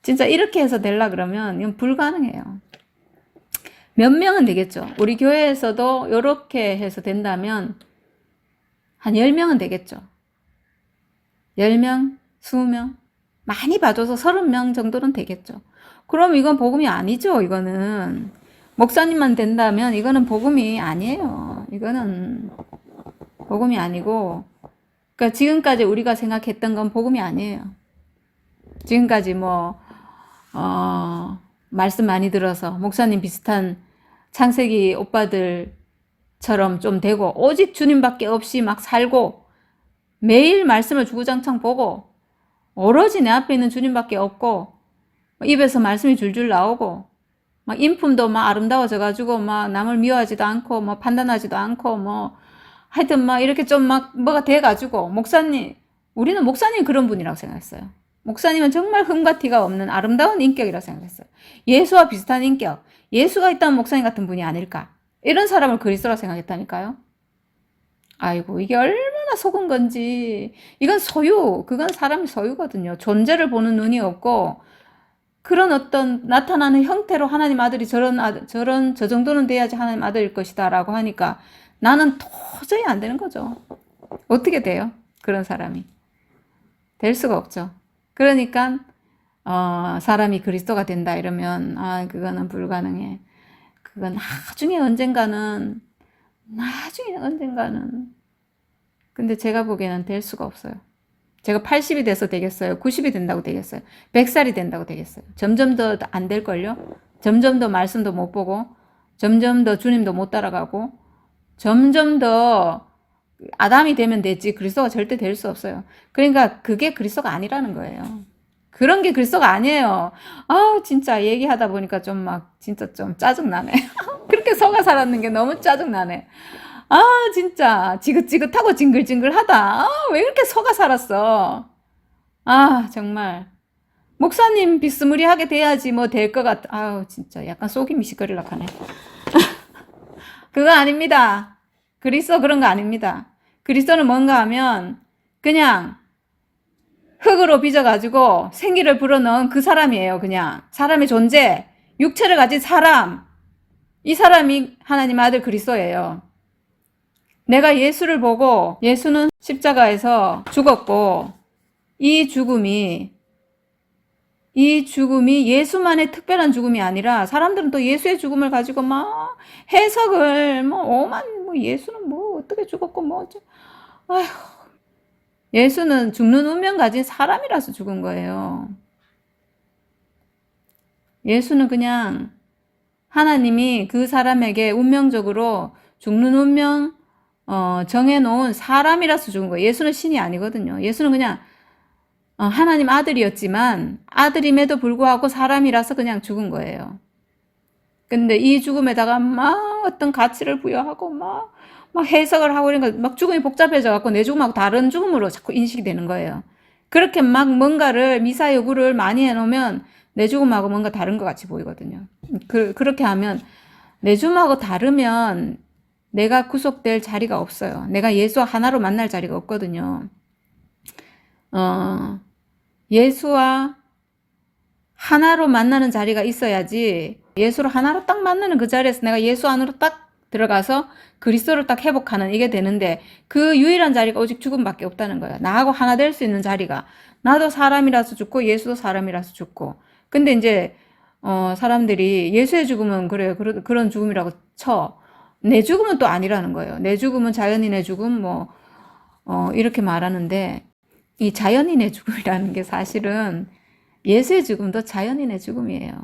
진짜 이렇게 해서 되려 그러면 이건 불가능해요. 몇 명은 되겠죠. 우리 교회에서도 이렇게 해서 된다면 한 10명은 되겠죠. 10명, 20명 많이 봐줘서 30명 정도는 되겠죠. 그럼 이건 복음이 아니죠. 이거는 목사님만 된다면 이거는 복음이 아니에요. 이거는 복음이 아니고 그러니까 지금까지 우리가 생각했던 건 복음이 아니에요. 지금까지 뭐 말씀 많이 들어서 목사님 비슷한 창세기 오빠들처럼 좀 되고 오직 주님밖에 없이 막 살고 매일 말씀을 주구장창 보고 오로지 내 앞에 있는 주님밖에 없고 입에서 말씀이 줄줄 나오고 막 인품도 막 아름다워져 가지고 막 남을 미워하지도 않고 뭐 판단하지도 않고 뭐 하여튼 막 이렇게 좀 막 뭐가 돼 가지고 우리는 목사님 그런 분이라고 생각했어요. 목사님은 정말 흠과 티가 없는 아름다운 인격이라고 생각했어요. 예수와 비슷한 인격, 예수가 있다면 목사님 같은 분이 아닐까, 이런 사람을 그리스도라고 생각했다니까요. 아이고 이게 얼마나 속은 건지. 이건 소유, 그건 사람의 소유거든요. 존재를 보는 눈이 없고 그런 어떤 나타나는 형태로 하나님 아들이 저 정도는 돼야지 하나님 아들일 것이다 라고 하니까 나는 도저히 안 되는 거죠. 어떻게 돼요? 그런 사람이 될 수가 없죠. 그러니까 사람이 그리스도가 된다 이러면 그거는 불가능해. 그건 나중에 언젠가는 근데 제가 보기에는 될 수가 없어요. 제가 80이 돼서 되겠어요? 90이 된다고 되겠어요? 100살이 된다고 되겠어요? 점점 더 안 될걸요? 점점 더 말씀도 못 보고 점점 더 주님도 못 따라가고 점점 더 아담이 되면 되지 그리스도가 절대 될 수 없어요. 그러니까 그게 그리스도가 아니라는 거예요. 그런 게 그리스도가 아니에요. 진짜 얘기하다 보니까 진짜 좀 짜증나네. 그렇게 속아 살았는 게 너무 짜증나네. 진짜 지긋지긋하고 징글징글하다. 왜 이렇게 속아 살았어? 정말 목사님 비스무리하게 돼야지 뭐 될 것 같아. 진짜 약간 속이 미식거리려고 하네. 그거 아닙니다. 그리스도 그런 거 아닙니다. 그리스도는 뭔가 하면 그냥 흙으로 빚어가지고 생기를 불어넣은 그 사람이에요. 그냥 사람의 존재, 육체를 가진 사람. 이 사람이 하나님 아들 그리스도예요. 내가 예수를 보고 예수는 십자가에서 죽었고 이 죽음이 예수만의 특별한 죽음이 아니라 사람들은 또 예수의 죽음을 가지고 막 해석을 예수는 뭐 어떻게 죽었고 예수는 죽는 운명 가진 사람이라서 죽은 거예요. 예수는 그냥 하나님이 그 사람에게 운명적으로 죽는 운명 정해놓은 사람이라서 죽은 거예요. 예수는 신이 아니거든요. 예수는 그냥 하나님 아들이었지만 아들임에도 불구하고 사람이라서 그냥 죽은 거예요. 근데 이 죽음에다가 막 어떤 가치를 부여하고 막 해석을 하고 이런 거 막 죽음이 복잡해져 갖고 내 죽음하고 다른 죽음으로 자꾸 인식이 되는 거예요. 그렇게 막 뭔가를 미사여구를 많이 해놓으면 내 죽음하고 뭔가 다른 것 같이 보이거든요. 그렇게 하면 내 죽음하고 다르면 내가 구속될 자리가 없어요. 내가 예수와 하나로 만날 자리가 없거든요. 예수와 하나로 만나는 자리가 있어야지 예수로 하나로 딱 만나는 그 자리에서 내가 예수 안으로 딱 들어가서 그리스도를 딱 회복하는 이게 되는데 그 유일한 자리가 오직 죽음밖에 없다는 거야. 나하고 하나 될 수 있는 자리가. 나도 사람이라서 죽고 예수도 사람이라서 죽고. 근데 이제 사람들이 예수의 죽음은 그래요. 그런 죽음이라고 쳐. 내 죽음은 또 아니라는 거예요. 내 죽음은 자연인의 죽음 이렇게 말하는데 이 자연인의 죽음이라는 게 사실은 예수의 죽음도 자연인의 죽음이에요.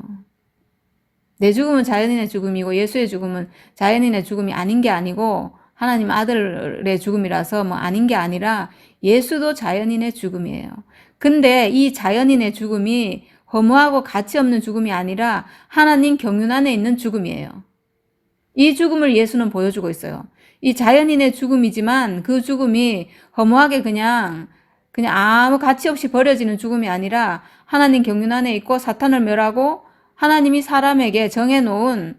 내 죽음은 자연인의 죽음이고 예수의 죽음은 자연인의 죽음이 아닌 게 아니고 하나님 아들의 죽음이라서 아닌 게 아니라 예수도 자연인의 죽음이에요. 근데 이 자연인의 죽음이 허무하고 가치 없는 죽음이 아니라 하나님 경륜 안에 있는 죽음이에요. 이 죽음을 예수는 보여주고 있어요. 이 자연인의 죽음이지만 그 죽음이 허무하게 그냥 아무 가치 없이 버려지는 죽음이 아니라 하나님 경륜 안에 있고 사탄을 멸하고 하나님이 사람에게 정해놓은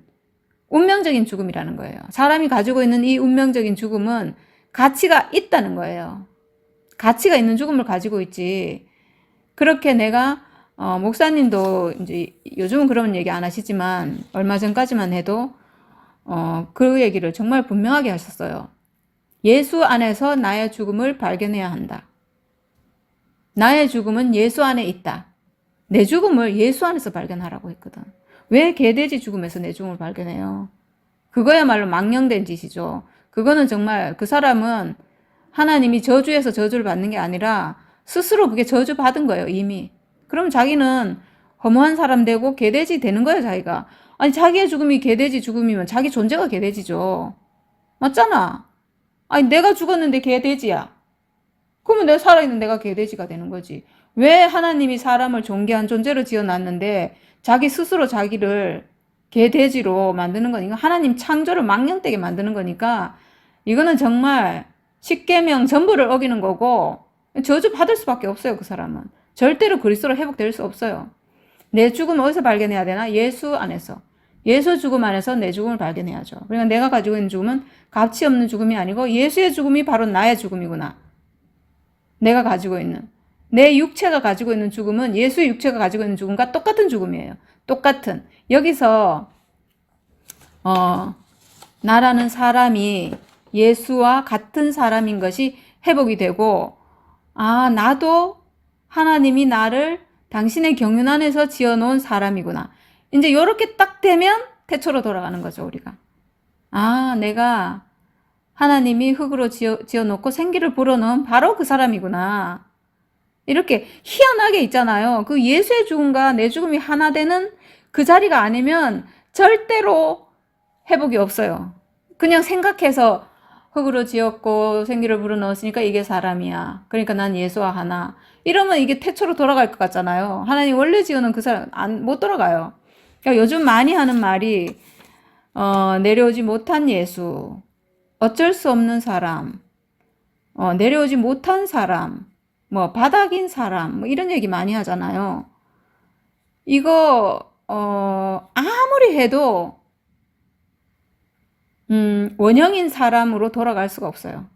운명적인 죽음이라는 거예요. 사람이 가지고 있는 이 운명적인 죽음은 가치가 있다는 거예요. 가치가 있는 죽음을 가지고 있지. 그렇게 내가 목사님도 이제 요즘은 그런 얘기 안 하시지만 얼마 전까지만 해도 그 얘기를 정말 분명하게 하셨어요. 예수 안에서 나의 죽음을 발견해야 한다. 나의 죽음은 예수 안에 있다. 내 죽음을 예수 안에서 발견하라고 했거든. 왜 개돼지 죽음에서 내 죽음을 발견해요? 그거야말로 망령된 짓이죠. 그거는 정말 그 사람은 하나님이 저주해서 저주를 받는 게 아니라 스스로 그게 저주 받은 거예요, 이미. 그럼 자기는 허무한 사람 되고 개돼지 되는 거예요, 자기가. 아니, 자기의 죽음이 개돼지 죽음이면 자기 존재가 개돼지죠. 맞잖아. 아니, 내가 죽었는데 개돼지야. 그러면 내가 살아있는 내가 개돼지가 되는 거지. 왜 하나님이 사람을 존귀한 존재로 지어놨는데 자기 스스로 자기를 개돼지로 만드는 거니까 하나님 창조를 망령되게 만드는 거니까 이거는 정말 십계명 전부를 어기는 거고 저주 받을 수밖에 없어요. 그 사람은 절대로 그리스도로 회복될 수 없어요. 내 죽음을 어디서 발견해야 되나? 예수 안에서. 예수 죽음 안에서 내 죽음을 발견해야죠. 그러니까 내가 가지고 있는 죽음은 가치 없는 죽음이 아니고 예수의 죽음이 바로 나의 죽음이구나. 내가 가지고 있는 내 육체가 가지고 있는 죽음은 예수의 육체가 가지고 있는 죽음과 똑같은 죽음이에요. 똑같은. 여기서 나라는 사람이 예수와 같은 사람인 것이 회복이 되고 나도 하나님이 나를 당신의 경륜 안에서 지어놓은 사람이구나. 이제 이렇게 딱 되면 태초로 돌아가는 거죠, 우리가. 내가 하나님이 흙으로 지어놓고 생기를 불어넣은 바로 그 사람이구나. 이렇게 희한하게 있잖아요. 그 예수의 죽음과 내 죽음이 하나 되는 그 자리가 아니면 절대로 회복이 없어요. 그냥 생각해서 흙으로 지었고 생기를 불어넣었으니까 이게 사람이야. 그러니까 난 예수와 하나. 이러면 이게 태초로 돌아갈 것 같잖아요. 하나님 원래 지어놓은 그 사람 못 돌아가요. 그러니까 요즘 많이 하는 말이 내려오지 못한 예수, 어쩔 수 없는 사람, 내려오지 못한 사람, 바닥인 사람, 이런 얘기 많이 하잖아요. 이거, 아무리 해도, 원형인 사람으로 돌아갈 수가 없어요.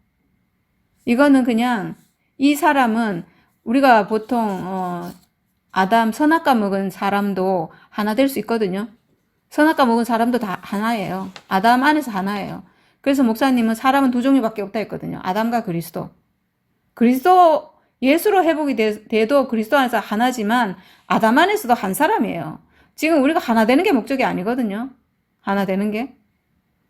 이거는 그냥, 이 사람은 우리가 보통, 아담 선악과 먹은 사람도 하나 될 수 있거든요. 선악과 먹은 사람도 다 하나예요. 아담 안에서 하나예요. 그래서 목사님은 사람은 두 종류밖에 없다 했거든요. 아담과 그리스도. 그리스도 예수로 회복이 돼도 그리스도 안에서 하나지만 아담 안에서도 한 사람이에요. 지금 우리가 하나 되는 게 목적이 아니거든요. 하나 되는 게.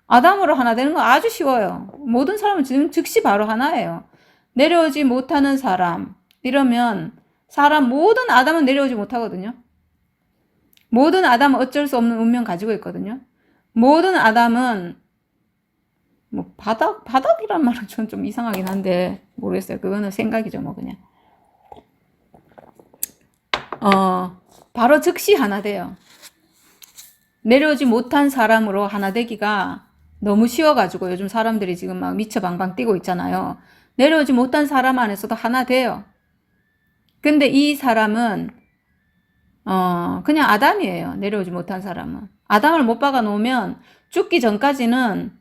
아담으로 하나 되는 건 아주 쉬워요. 모든 사람은 지금 즉시 바로 하나예요. 내려오지 못하는 사람. 이러면 사람 모든 아담은 내려오지 못하거든요. 모든 아담은 어쩔 수 없는 운명 가지고 있거든요. 모든 아담은 바닥이란 말은 좀 이상하긴 한데 모르겠어요. 그거는 생각이죠, 그냥. 바로 즉시 하나 돼요. 내려오지 못한 사람으로 하나 되기가 너무 쉬워가지고 요즘 사람들이 지금 막 미쳐 방방 뛰고 있잖아요. 내려오지 못한 사람 안에서도 하나 돼요. 근데 이 사람은 그냥 아담이에요. 내려오지 못한 사람은. 아담을 못 박아 놓으면 죽기 전까지는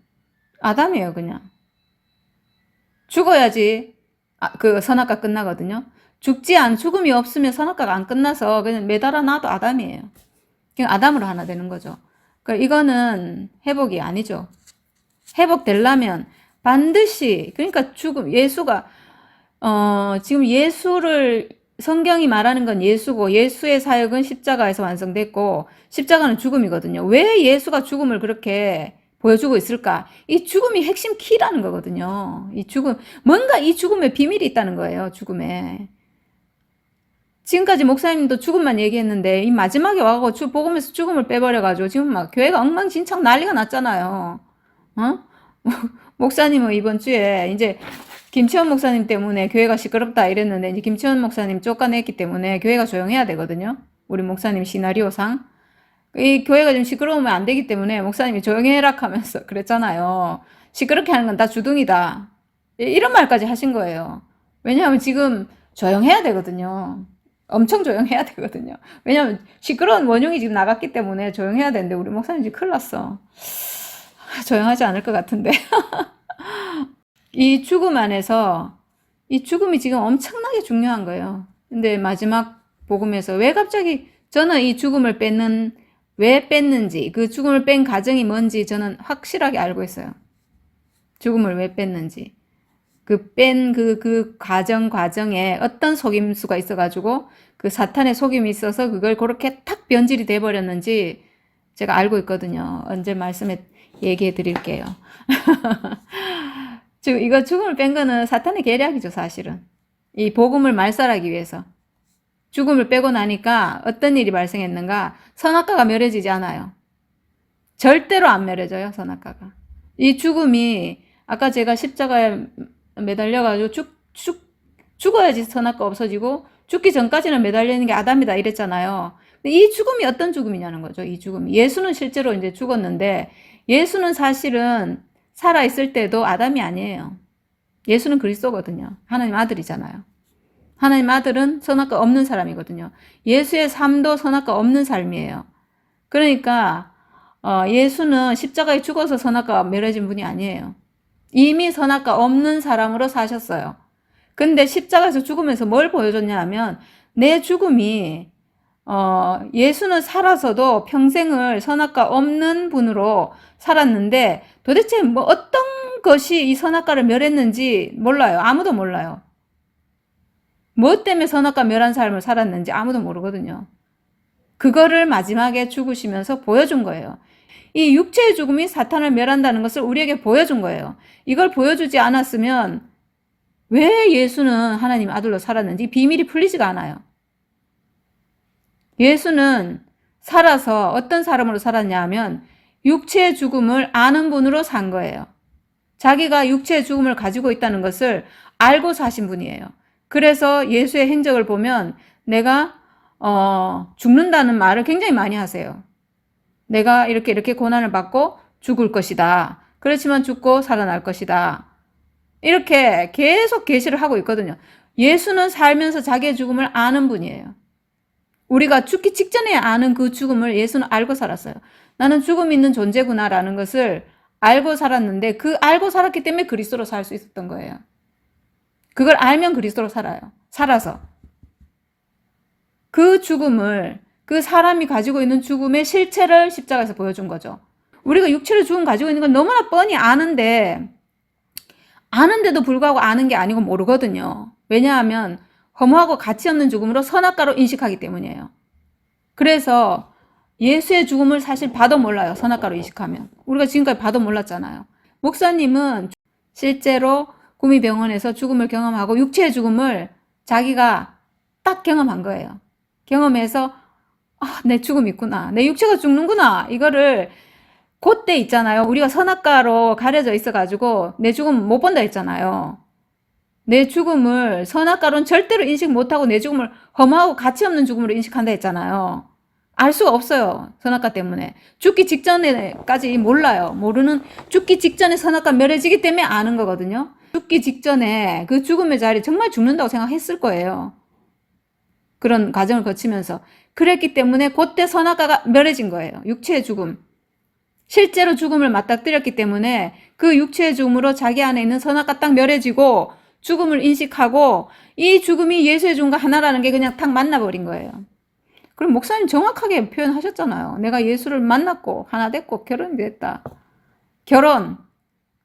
아담이에요, 그냥. 죽어야지 그 선악과 끝나거든요. 죽음이 없으면 선악과가 안 끝나서 그냥 매달아 놔도 아담이에요. 그냥 아담으로 하나 되는 거죠. 그러니까 이거는 회복이 아니죠. 회복되려면 반드시, 그러니까 예수가 지금 예수를, 성경이 말하는 건 예수고, 예수의 사역은 십자가에서 완성됐고, 십자가는 죽음이거든요. 왜 예수가 죽음을 그렇게 보여주고 있을까? 이 죽음이 핵심 키라는 거거든요. 뭔가 이 죽음에 비밀이 있다는 거예요, 죽음에. 지금까지 목사님도 죽음만 얘기했는데, 이 마지막에 와서 복음에서 죽음을 빼버려가지고, 지금 막 교회가 엉망진창 난리가 났잖아요. 어? 목사님은 이번 주에 이제 김치원 목사님 때문에 교회가 시끄럽다 이랬는데, 이제 김치원 목사님 쫓아냈기 때문에 교회가 조용해야 되거든요. 우리 목사님 시나리오상. 이 교회가 좀 시끄러우면 안 되기 때문에 목사님이 조용해라 하면서 그랬잖아요. 시끄럽게 하는 건 다 주둥이다. 이런 말까지 하신 거예요. 왜냐하면 지금 조용해야 되거든요. 엄청 조용해야 되거든요. 왜냐하면 시끄러운 원흉이 지금 나갔기 때문에 조용해야 되는데 우리 목사님 지금 큰일 났어. 조용하지 않을 것 같은데. 이 죽음 안에서 이 죽음이 지금 엄청나게 중요한 거예요. 근데 마지막 복음에서 왜 갑자기 저는 이 죽음을 왜 뺐는지, 그 죽음을 뺀 과정이 뭔지 저는 확실하게 알고 있어요. 죽음을 왜 뺐는지. 그 과정에 어떤 속임수가 있어가지고 그 사탄의 속임이 있어서 그걸 그렇게 탁 변질이 돼버렸는지 제가 알고 있거든요. 언제 얘기해 드릴게요. 지금 이거 죽음을 뺀 거는 사탄의 계략이죠, 사실은. 이 복음을 말살하기 위해서. 죽음을 빼고 나니까 어떤 일이 발생했는가? 선악과가 멸해지지 않아요. 절대로 안 멸해져요, 선악과가. 이 죽음이 아까 제가 십자가에 매달려가지고 죽어야지 선악과 없어지고 죽기 전까지는 매달리는 게 아담이다 이랬잖아요. 근데 이 죽음이 어떤 죽음이냐는 거죠, 이 죽음이. 예수는 실제로 이제 죽었는데 예수는 사실은 살아있을 때도 아담이 아니에요. 예수는 그리스도거든요. 하나님 아들이잖아요. 하나님 아들은 선악과 없는 사람이거든요. 예수의 삶도 선악과 없는 삶이에요. 그러니까 예수는 십자가에 죽어서 선악과가 멸해진 분이 아니에요. 이미 선악과 없는 사람으로 사셨어요. 근데 십자가에서 죽으면서 뭘 보여줬냐 하면 내 죽음이 예수는 살아서도 평생을 선악과 없는 분으로 살았는데 도대체 뭐 어떤 것이 이 선악과를 멸했는지 몰라요. 아무도 몰라요. 뭐 때문에 선악과 멸한 삶을 살았는지 아무도 모르거든요. 그거를 마지막에 죽으시면서 보여준 거예요. 이 육체의 죽음이 사탄을 멸한다는 것을 우리에게 보여준 거예요. 이걸 보여주지 않았으면 왜 예수는 하나님 아들로 살았는지 비밀이 풀리지가 않아요. 예수는 살아서 어떤 사람으로 살았냐 하면 육체의 죽음을 아는 분으로 산 거예요. 자기가 육체의 죽음을 가지고 있다는 것을 알고 사신 분이에요. 그래서 예수의 행적을 보면 내가 죽는다는 말을 굉장히 많이 하세요. 내가 이렇게 고난을 받고 죽을 것이다. 그렇지만 죽고 살아날 것이다. 이렇게 계속 계시를 하고 있거든요. 예수는 살면서 자기의 죽음을 아는 분이에요. 우리가 죽기 직전에 아는 그 죽음을 예수는 알고 살았어요. 나는 죽음이 있는 존재구나라는 것을 알고 살았는데 그 알고 살았기 때문에 그리스도로 살 수 있었던 거예요. 그걸 알면 그리스도로 살아요. 살아서. 그 죽음을, 그 사람이 가지고 있는 죽음의 실체를 십자가에서 보여준 거죠. 우리가 육체의 죽음 가지고 있는 건 너무나 뻔히 아는데도 불구하고 아는 게 아니고 모르거든요. 왜냐하면 허무하고 가치 없는 죽음으로 선악과로 인식하기 때문이에요. 그래서 예수의 죽음을 사실 봐도 몰라요. 선악과로 인식하면. 우리가 지금까지 봐도 몰랐잖아요. 목사님은 실제로 구미병원에서 죽음을 경험하고 육체의 죽음을 자기가 딱 경험한 거예요. 경험해서 내 죽음 있구나. 내 육체가 죽는구나. 이거를 그때 있잖아요. 우리가 선악과로 가려져 있어가지고 내 죽음 못 본다 했잖아요. 내 죽음을 선악과로는 절대로 인식 못하고 내 죽음을 허무하고 가치 없는 죽음으로 인식한다 했잖아요. 알 수가 없어요. 선악과 때문에. 죽기 직전에까지 몰라요. 모르는, 죽기 직전에 선악과 멸해지기 때문에 아는 거거든요. 죽기 직전에 그 죽음의 자리 정말 죽는다고 생각했을 거예요. 그런 과정을 거치면서. 그랬기 때문에 그때 선악과가 멸해진 거예요. 육체의 죽음. 실제로 죽음을 맞닥뜨렸기 때문에 그 육체의 죽음으로 자기 안에 있는 선악과 딱 멸해지고 죽음을 인식하고 이 죽음이 예수의 죽음과 하나라는 게 그냥 딱 만나버린 거예요. 그럼 목사님 정확하게 표현하셨잖아요. 내가 예수를 만났고 하나 됐고 결혼이 됐다.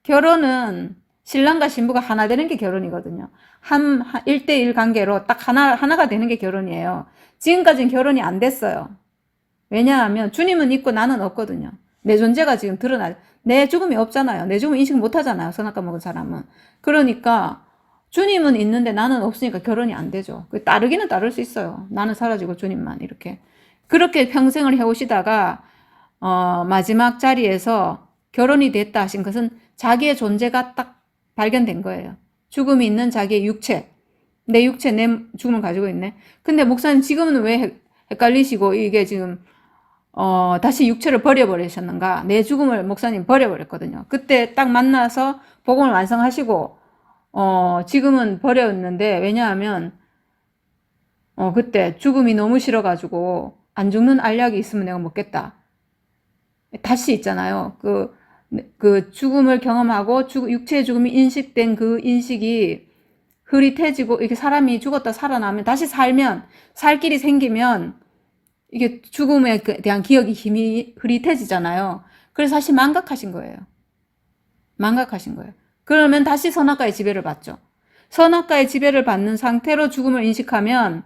결혼은 신랑과 신부가 하나 되는 게 결혼이거든요. 1대1 관계로 딱 하나가 되는 게 결혼이에요. 지금까지는 결혼이 안 됐어요. 왜냐하면 주님은 있고 나는 없거든요. 내 존재가 지금 내 죽음이 없잖아요. 내 죽음 인식 못 하잖아요. 선악과 먹은 사람은. 그러니까 주님은 있는데 나는 없으니까 결혼이 안 되죠. 따르기는 따를 수 있어요. 나는 사라지고 주님만 이렇게. 그렇게 평생을 해오시다가 마지막 자리에서 결혼이 됐다 하신 것은 자기의 존재가 딱 발견된 거예요. 죽음이 있는 자기의 육체. 내 육체, 내 죽음을 가지고 있네. 근데 목사님 지금은 왜 헷갈리시고 이게 지금 다시 육체를 버려버리셨는가? 내 죽음을 목사님 버려버렸거든요. 그때 딱 만나서 복음을 완성하시고 지금은 버렸는데, 왜냐하면, 그때 죽음이 너무 싫어가지고, 안 죽는 알약이 있으면 내가 먹겠다. 다시 있잖아요. 그 죽음을 경험하고, 육체의 죽음이 인식된 그 인식이 흐릿해지고, 이렇게 사람이 죽었다 살아나면, 다시 살면, 살 길이 생기면, 이게 죽음에 대한 기억이 힘이 흐릿해지잖아요. 그래서 다시 망각하신 거예요. 망각하신 거예요. 그러면 다시 선악과의 지배를 받죠. 선악과의 지배를 받는 상태로 죽음을 인식하면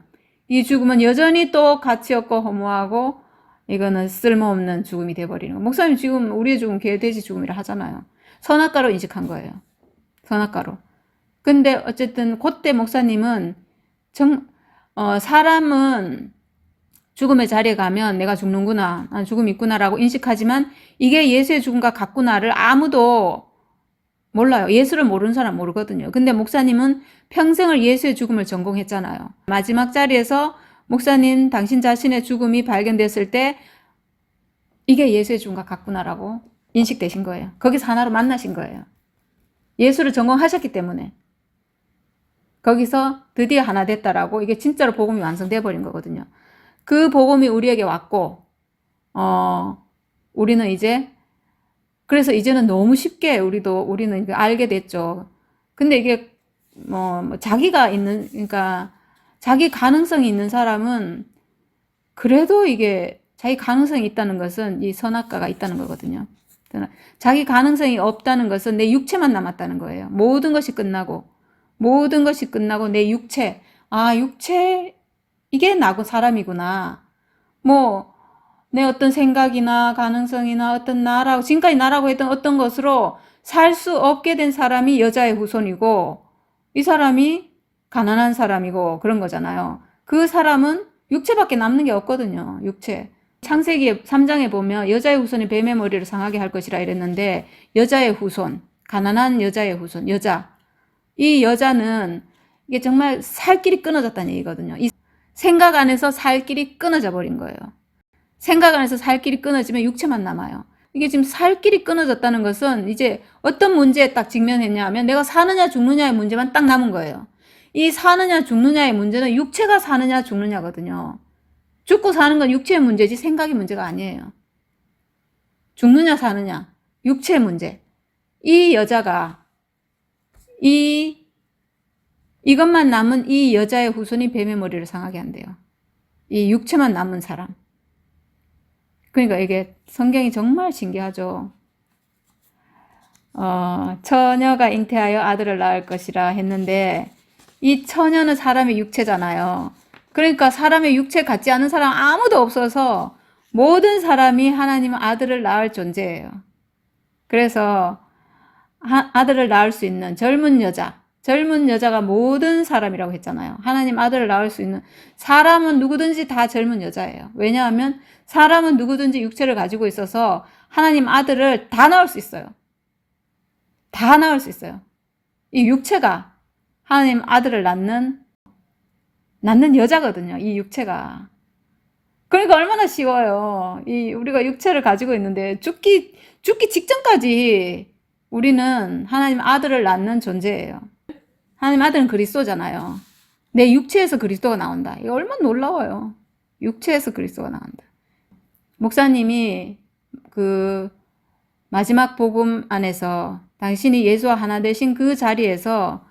이 죽음은 여전히 또 가치 없고 허무하고 이거는 쓸모없는 죽음이 돼버리는 거예요. 목사님 지금 우리의 죽음 개돼지 죽음이라 하잖아요. 선악과로 인식한 거예요. 선악과로. 근데 어쨌든 그때 목사님은 사람은 죽음의 자리에 가면 내가 죽는구나, 죽음이 있구나라고 인식하지만 이게 예수의 죽음과 같구나를 아무도 몰라요. 예수를 모르는 사람 모르거든요. 근데 목사님은 평생을 예수의 죽음을 전공했잖아요. 마지막 자리에서 목사님 당신 자신의 죽음이 발견됐을 때 이게 예수의 죽음과 같구나라고 인식되신 거예요. 거기서 하나로 만나신 거예요. 예수를 전공하셨기 때문에. 거기서 드디어 하나 됐다라고 이게 진짜로 복음이 완성돼 버린 거거든요. 그 복음이 우리에게 왔고 우리는 이제 그래서 이제는 너무 쉽게 우리는 알게 됐죠. 근데 이게 자기가 있는, 그러니까 자기 가능성이 있는 사람은 그래도 이게 자기 가능성이 있다는 것은 이 선악과가 있다는 거거든요. 자기 가능성이 없다는 것은 내 육체만 남았다는 거예요. 모든 것이 끝나고 내 육체, 육체 이게 나고 사람이구나. 내 어떤 생각이나 가능성이나 어떤 지금까지 나라고 했던 어떤 것으로 살 수 없게 된 사람이 여자의 후손이고, 이 사람이 가난한 사람이고, 그런 거잖아요. 그 사람은 육체밖에 남는 게 없거든요. 육체. 창세기 3장에 보면 여자의 후손이 뱀의 머리를 상하게 할 것이라 이랬는데, 여자의 후손, 가난한 여자의 후손, 이 여자는 이게 정말 살 길이 끊어졌다는 얘기거든요. 이 생각 안에서 살 길이 끊어져 버린 거예요. 생각 안에서 살 길이 끊어지면 육체만 남아요. 이게 지금 살 길이 끊어졌다는 것은 이제 어떤 문제에 딱 직면했냐 하면 내가 사느냐 죽느냐의 문제만 딱 남은 거예요. 이 사느냐 죽느냐의 문제는 육체가 사느냐 죽느냐거든요. 죽고 사는 건 육체의 문제지 생각의 문제가 아니에요. 죽느냐 사느냐 육체의 문제. 이 여자가 이것만 남은 이 여자의 후손이 뱀의 머리를 상하게 한대요. 이 육체만 남은 사람. 그러니까 이게 성경이 정말 신기하죠. 처녀가 잉태하여 아들을 낳을 것이라 했는데 이 처녀는 사람의 육체잖아요. 그러니까 사람의 육체 같지 않은 사람 아무도 없어서 모든 사람이 하나님 아들을 낳을 존재예요. 그래서 아들을 낳을 수 있는 젊은 여자가 모든 사람이라고 했잖아요. 하나님 아들을 낳을 수 있는 사람은 누구든지 다 젊은 여자예요. 왜냐하면 사람은 누구든지 육체를 가지고 있어서 하나님 아들을 다 낳을 수 있어요. 다 낳을 수 있어요. 이 육체가 하나님 아들을 낳는 여자거든요. 이 육체가. 그러니까 얼마나 쉬워요. 우리가 육체를 가지고 있는데 죽기 직전까지 우리는 하나님 아들을 낳는 존재예요. 하나님 아들은 그리스도잖아요. 내 육체에서 그리스도가 나온다. 이거 얼마나 놀라워요. 육체에서 그리스도가 나온다. 목사님이 그 마지막 복음 안에서 당신이 예수와 하나 되신 그 자리에서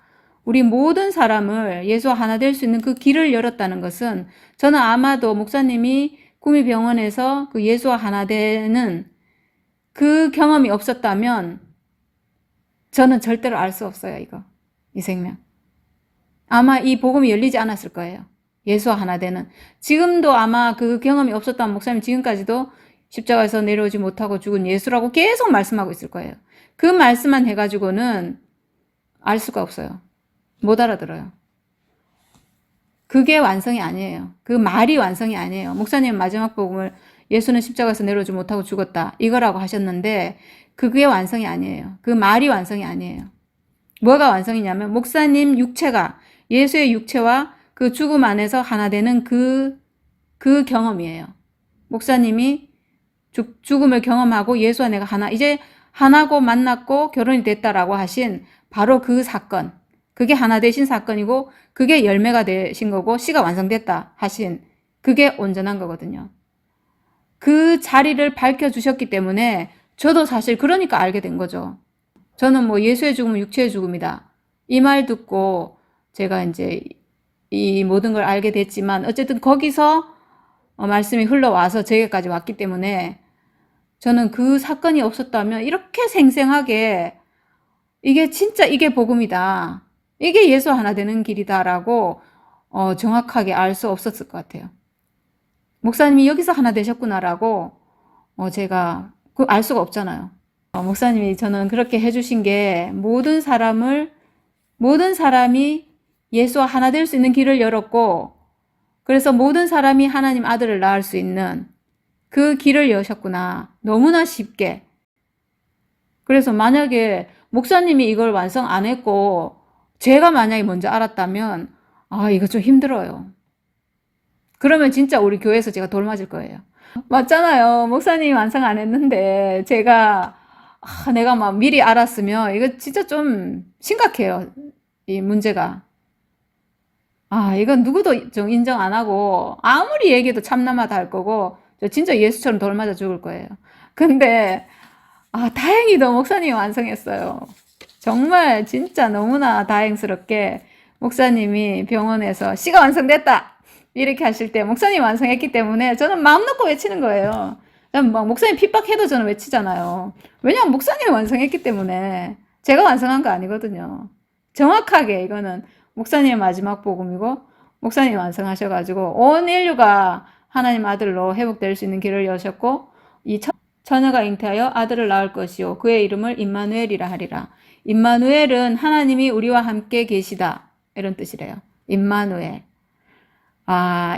우리 모든 사람을 예수와 하나 될 수 있는 그 길을 열었다는 것은 저는 아마도 목사님이 구미병원에서 그 예수와 하나 되는 그 경험이 없었다면 저는 절대로 알 수 없어요. 이 생명. 아마 이 복음이 열리지 않았을 거예요. 예수와 하나 되는. 지금도 아마 그 경험이 없었다면 목사님 지금까지도 십자가에서 내려오지 못하고 죽은 예수라고 계속 말씀하고 있을 거예요. 그 말씀만 해가지고는 알 수가 없어요. 못 알아들어요. 그게 완성이 아니에요. 그 말이 완성이 아니에요. 목사님 마지막 복음을 예수는 십자가에서 내려오지 못하고 죽었다. 이거라고 하셨는데 그게 완성이 아니에요. 그 말이 완성이 아니에요. 뭐가 완성이냐면 목사님 육체가 예수의 육체와 그 죽음 안에서 하나 되는 그 경험이에요. 목사님이 죽음을 경험하고 예수와 내가 하나, 이제 하나고 만났고 결혼이 됐다라고 하신 바로 그 사건. 그게 하나 되신 사건이고 그게 열매가 되신 거고 씨가 완성됐다 하신 그게 온전한 거거든요. 그 자리를 밝혀주셨기 때문에 저도 사실 그러니까 알게 된 거죠. 저는 뭐 예수의 죽음은 육체의 죽음이다. 이 말 듣고 제가 이제 이 모든 걸 알게 됐지만 어쨌든 거기서 말씀이 흘러와서 제게까지 왔기 때문에 저는 그 사건이 없었다면 이렇게 생생하게 이게 진짜 이게 복음이다. 이게 예수 하나 되는 길이다라고 정확하게 알 수 없었을 것 같아요. 목사님이 여기서 하나 되셨구나라고 제가 알 수가 없잖아요. 목사님이 저는 그렇게 해주신 게 모든 사람이 예수와 하나 될 수 있는 길을 열었고 그래서 모든 사람이 하나님 아들을 낳을 수 있는 그 길을 여셨구나. 너무나 쉽게. 그래서 만약에 목사님이 이걸 완성 안 했고 제가 만약에 먼저 알았다면 이거 좀 힘들어요. 그러면 진짜 우리 교회에서 제가 돌 맞을 거예요. 맞잖아요. 목사님이 완성 안 했는데 제가 내가 막 미리 알았으면 이거 진짜 좀 심각해요. 이 문제가. 이건 누구도 좀 인정 안 하고 아무리 얘기해도 참나마다 할 거고 저 진짜 예수처럼 돌 맞아 죽을 거예요. 근데 다행히도 목사님이 완성했어요. 정말 진짜 너무나 다행스럽게 목사님이 병원에서 씨가 완성됐다 이렇게 하실 때 목사님이 완성했기 때문에 저는 마음 놓고 외치는 거예요. 막 목사님 핍박해도 저는 외치잖아요. 왜냐하면 목사님이 완성했기 때문에 제가 완성한 거 아니거든요. 정확하게 이거는 목사님의 마지막 복음이고 목사님이 완성하셔가지고 온 인류가 하나님 아들로 회복될 수 있는 길을 여셨고 이 처녀가 잉태하여 아들을 낳을 것이요 그의 이름을 임마누엘이라 하리라. 임마누엘은 하나님이 우리와 함께 계시다 이런 뜻이래요. 임마누엘.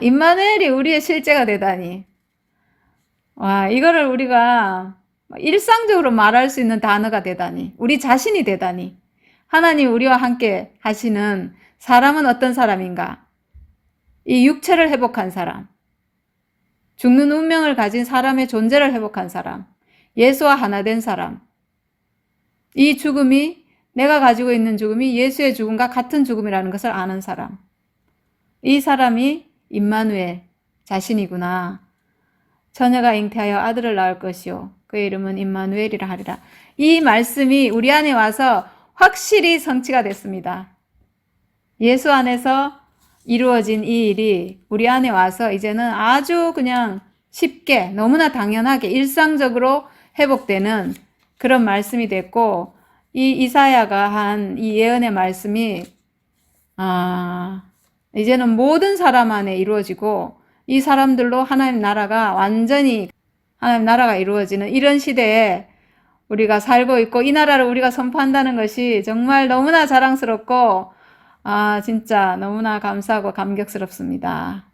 임마누엘이 우리의 실제가 되다니. 이거를 우리가 일상적으로 말할 수 있는 단어가 되다니. 우리 자신이 되다니. 하나님 우리와 함께 하시는 사람은 어떤 사람인가? 이 육체를 회복한 사람. 죽는 운명을 가진 사람의 존재를 회복한 사람. 예수와 하나 된 사람. 이 죽음이 내가 가지고 있는 죽음이 예수의 죽음과 같은 죽음이라는 것을 아는 사람. 이 사람이 임마누엘 자신이구나. 처녀가 잉태하여 아들을 낳을 것이요 그의 이름은 임마누엘이라 하리라. 이 말씀이 우리 안에 와서 확실히 성취가 됐습니다. 예수 안에서 이루어진 이 일이 우리 안에 와서 이제는 아주 그냥 쉽게 너무나 당연하게 일상적으로 회복되는 그런 말씀이 됐고 이 이사야가 한 이 예언의 말씀이 이제는 모든 사람 안에 이루어지고 이 사람들로 하나님 나라가 완전히 하나님 나라가 이루어지는 이런 시대에 우리가 살고 있고 이 나라를 우리가 선포한다는 것이 정말 너무나 자랑스럽고 진짜 너무나 감사하고 감격스럽습니다.